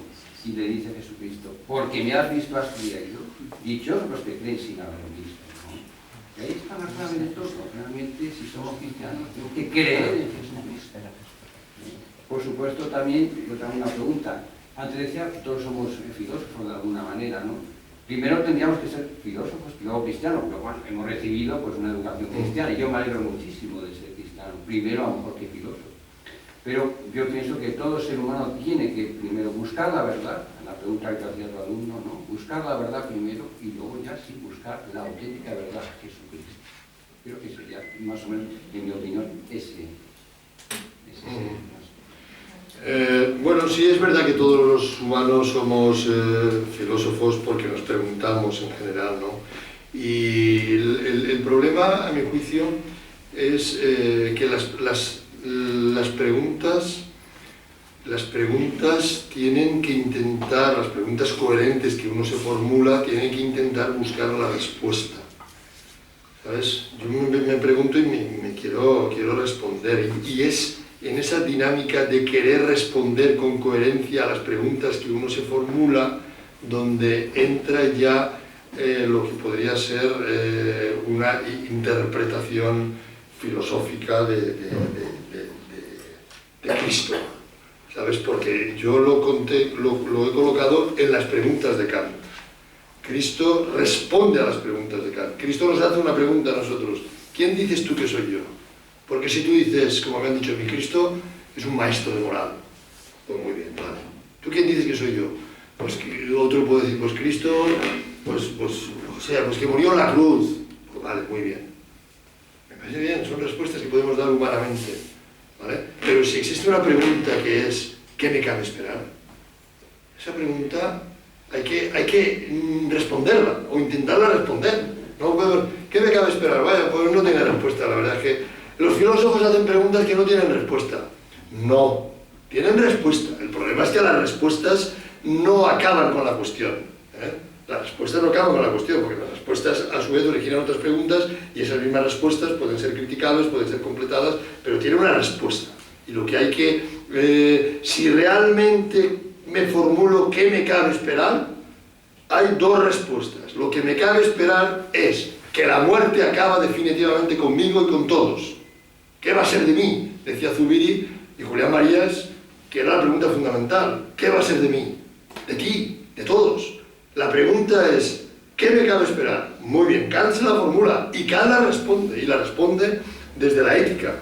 Y le dice Jesucristo, porque me has visto, has creído, dichosos los que creen sin haber visto, ¿no? Y ahí está la clave de todo. Realmente, si somos cristianos, tenemos que creer en Jesucristo. Por supuesto, también, yo tengo una pregunta. Antes decía que todos somos filósofos de alguna manera, ¿no? Primero tendríamos que ser filósofos y luego cristianos, pero bueno, hemos recibido pues una educación cristiana y yo me alegro muchísimo de ser cristiano, primero a lo mejor que filósofo. Pero yo pienso que todo ser humano tiene que primero buscar la verdad, la pregunta que hacía tu alumno, ¿no? Buscar la verdad primero y luego ya sí buscar la auténtica verdad, Jesucristo. Creo que sería más o menos, en mi opinión, ese Bueno, sí es verdad que todos los humanos somos filósofos porque nos preguntamos en general, ¿no? Y el problema, a mi juicio, es que las preguntas tienen que intentar, las preguntas coherentes que uno se formula, tienen que intentar buscar la respuesta. ¿Sabes? Yo me pregunto y me quiero responder, y es en esa dinámica de querer responder con coherencia a las preguntas que uno se formula donde entra ya lo que podría ser una interpretación filosófica de Cristo, ¿sabes? Porque yo lo he colocado en las preguntas de Kant. Cristo responde a las preguntas de Kant. Cristo nos hace una pregunta a nosotros: ¿quién dices tú que soy yo? Porque si tú dices, como me han dicho, mi Cristo es un maestro de moral, pues muy bien, vale. ¿Tú quién dices que soy yo? Pues que otro puede decir, pues Cristo, pues que murió en la cruz. Pues vale, muy bien. Me parece bien, son respuestas que podemos dar humanamente, ¿vale? Pero si existe una pregunta que es, ¿qué me cabe esperar? Esa pregunta hay que responderla, o intentarla responder. No puedo, ¿qué me cabe esperar? Vaya, pues no tiene respuesta, la verdad es que los filósofos hacen preguntas que no tienen respuesta. No, tienen respuesta. El problema es que las respuestas no acaban con la cuestión, ¿eh? Las respuestas no acaban con la cuestión, porque las respuestas a su vez originan otras preguntas, y esas mismas respuestas pueden ser criticables, pueden ser completadas, pero tienen una respuesta. Y lo que hay que, si realmente me formulo qué me cabe esperar, hay dos respuestas. Lo que me cabe esperar es que la muerte acaba definitivamente conmigo y con todos. ¿Qué va a ser de mí? Decía Zubiri y Julián Marías, que era la pregunta fundamental. ¿Qué va a ser de mí? De ti, de todos. La pregunta es, ¿qué me cabe esperar? Muy bien, Kant se la formula y Kant la responde, y la responde desde la ética.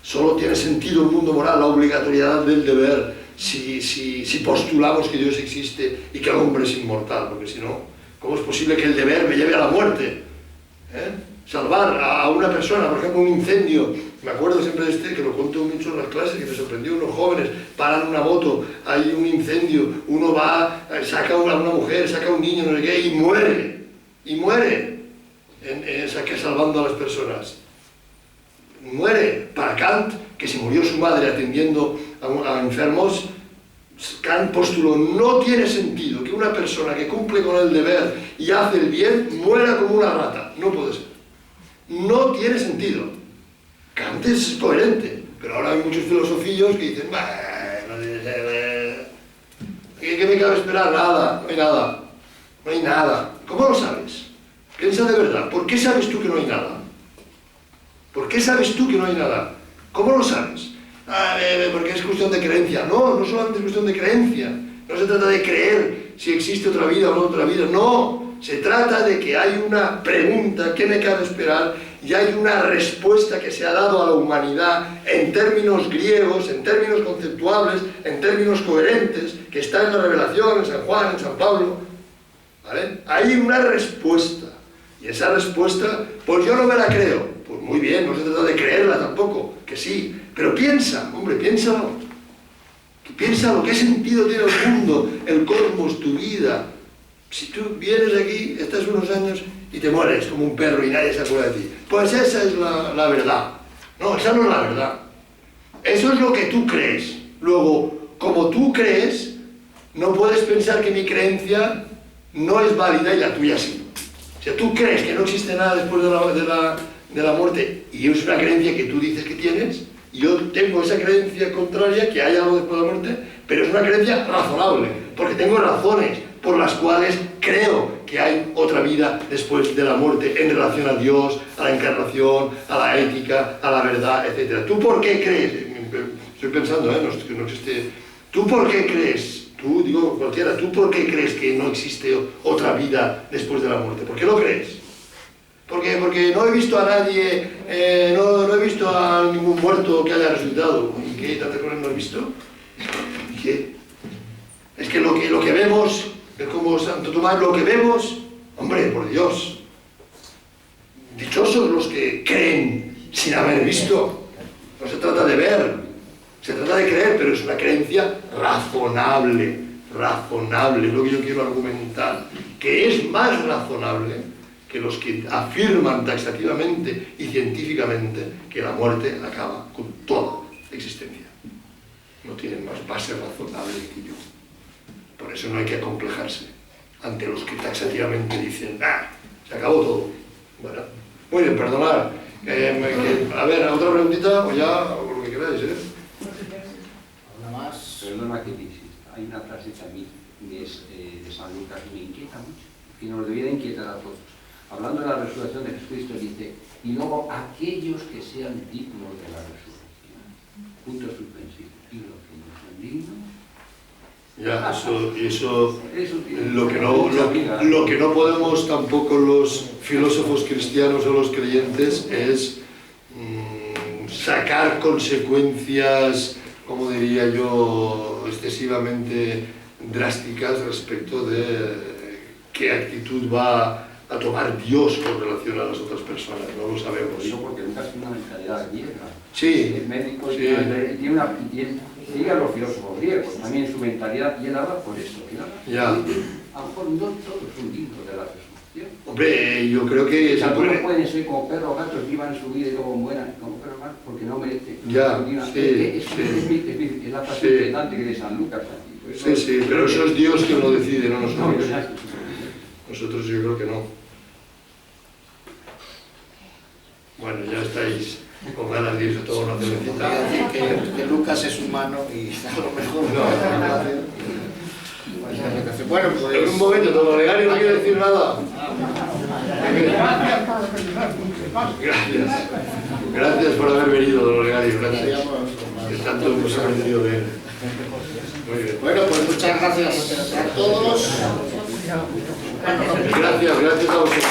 Solo tiene sentido el mundo moral, la obligatoriedad del deber, si postulamos que Dios existe y que el hombre es inmortal, porque si no, ¿cómo es posible que el deber me lleve a la muerte? Salvar a una persona, por ejemplo, un incendio. Me acuerdo siempre de que lo cuento mucho en las clases, que me sorprendió: unos jóvenes paran una moto, hay un incendio, uno va, saca a una mujer, saca a un niño, no sé qué, y muere, salvando a las personas. Muere. Para Kant, que se murió su madre atendiendo a enfermos, Kant postuló: no tiene sentido que una persona que cumple con el deber y hace el bien muera como una rata. No puede ser. No tiene sentido. Kant es coherente, pero ahora hay muchos filosofillos que dicen, ¿qué me cabe esperar? Nada, no hay nada. No hay nada. ¿Cómo lo sabes? Piensa de verdad. ¿Por qué sabes tú que no hay nada? ¿Por qué sabes tú que no hay nada? ¿Cómo lo sabes? Porque es cuestión de creencia. No, no solamente es cuestión de creencia. No se trata de creer si existe otra vida o no otra vida. No, se trata de que hay una pregunta, ¿qué me cabe esperar? Y hay una respuesta que se ha dado a la humanidad en términos griegos, en términos conceptuables, en términos coherentes, que está en la Revelación, en San Juan, en San Pablo. ¿Vale? Hay una respuesta. Y esa respuesta, pues yo no me la creo. Pues muy bien, no se trata de creerla tampoco, que sí. Pero piensa, hombre, piénsalo. Piénsalo, ¿qué sentido tiene el mundo, el cosmos, tu vida? Si tú vienes aquí, estás unos años y te mueres como un perro y nadie se acuerda de ti. Pues esa es la verdad. No, esa no es la verdad. Eso es lo que tú crees. Luego, como tú crees, no puedes pensar que mi creencia no es válida y la tuya sí. O sea, tú crees que no existe nada después de la muerte, y es una creencia que tú dices que tienes, y yo tengo esa creencia contraria, que hay algo después de la muerte, pero es una creencia razonable, porque tengo razones por las cuales creo que hay otra vida después de la muerte en relación a Dios, a la encarnación, a la ética, a la verdad, etc. ¿Tú por qué crees? Estoy pensando, no existe. ¿Tú por qué crees? Tú, digo cualquiera, ¿tú por qué crees que no existe otra vida después de la muerte? ¿Por qué lo crees? Porque no he visto a nadie, no he visto a ningún muerto que haya resucitado. ¿Y qué tantas cosas no he visto? ¿Y qué? Es que lo que vemos, es como Santo Tomás, lo que vemos, hombre, por Dios, dichosos los que creen sin haber visto. No se trata de ver, se trata trata de creer, pero es una creencia razonable, razonable, es lo que yo quiero argumentar, que es más razonable que los que afirman taxativamente y científicamente que la muerte acaba con toda existencia. No tienen más base razonable que yo. Por eso no hay que acomplejarse ante los que taxativamente dicen, ¡ah! Se acabó todo. Bueno, muy bien, perdonad. A ver, otra preguntita, o ya, o lo que queráis, ¿eh? ¿Una más? Perdona que te insista, hay una frase también de San Lucas que me inquieta mucho, que nos debiera inquietar a todos. Hablando de la resurrección de Jesucristo, dice, y luego aquellos que sean dignos de la resurrección. Punto suspensivo. Y los que no sean dignos. Ya, eso lo que no podemos tampoco los filósofos cristianos o los creyentes es sacar consecuencias, como diría yo, excesivamente drásticas respecto de qué actitud va a tomar Dios con relación a las otras personas, no lo sabemos. Digo porque nunca es una mentalidad griega. Sí, El médico sí. tiene una... Sigue a los filósofos griegos, también su mentalidad, y él habla por eso. Ya. A lo mejor no todos son dignos de la resurrección. Hombre, yo creo que... O sea, algunos pueden ser como perros gatos, vivan su vida y luego mueran como perros gatos porque no merecen. Ya, sí, Es la frase inquietante que de San Lucas aquí. Sí, sí, pero eso es Dios quien lo decide, no No, nosotros. exacto. Nosotros yo creo que no. Bueno, ya estáis con ganas de irse todos una cervecita. Que Lucas es humano y a lo mejor bueno, En pues un momento, don Olegario no quiere decir nada. Gracias. Gracias por haber venido, don Olegario. Gracias. Que tanto hemos aprendido de él. Muy bien. bueno, pues muchas gracias a todos. Gracias a vosotros.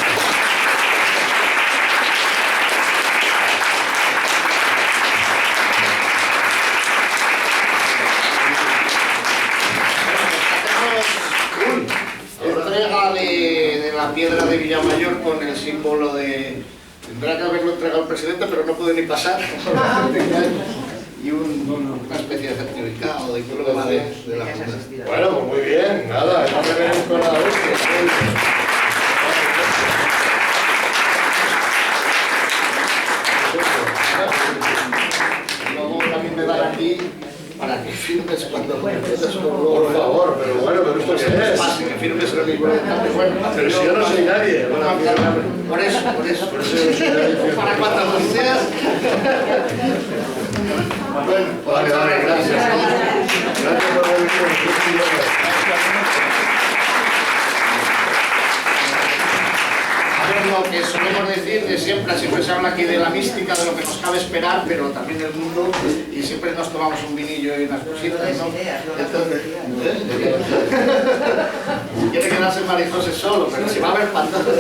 Entrega de la piedra de Villamayor con el símbolo de... Tendrá que haberlo entregado al presidente, pero no puede ni pasar. Y una especie de certificado de diploma de la Junta. Bueno, pues muy bien, nada, no me venimos con nada de esto. Luego también me dan aquí para que firmes cuando Por favor, pero bueno, pero esto qué es. que firmes el libro de tanto bueno. Pero si yo no soy nadie. Por eso. Por eso yo no soy nadie. Para cuando seas. Bueno, Vale, gracias. Gracias por haber venido. A ver, lo que solemos decir de siempre se habla aquí de la mística, de lo que nos cabe esperar, pero también del mundo, y siempre nos tomamos un vinillo y unas cositas, ¿no? Entonces, quiere quedarse María José solo, pero si va a haber pantallas.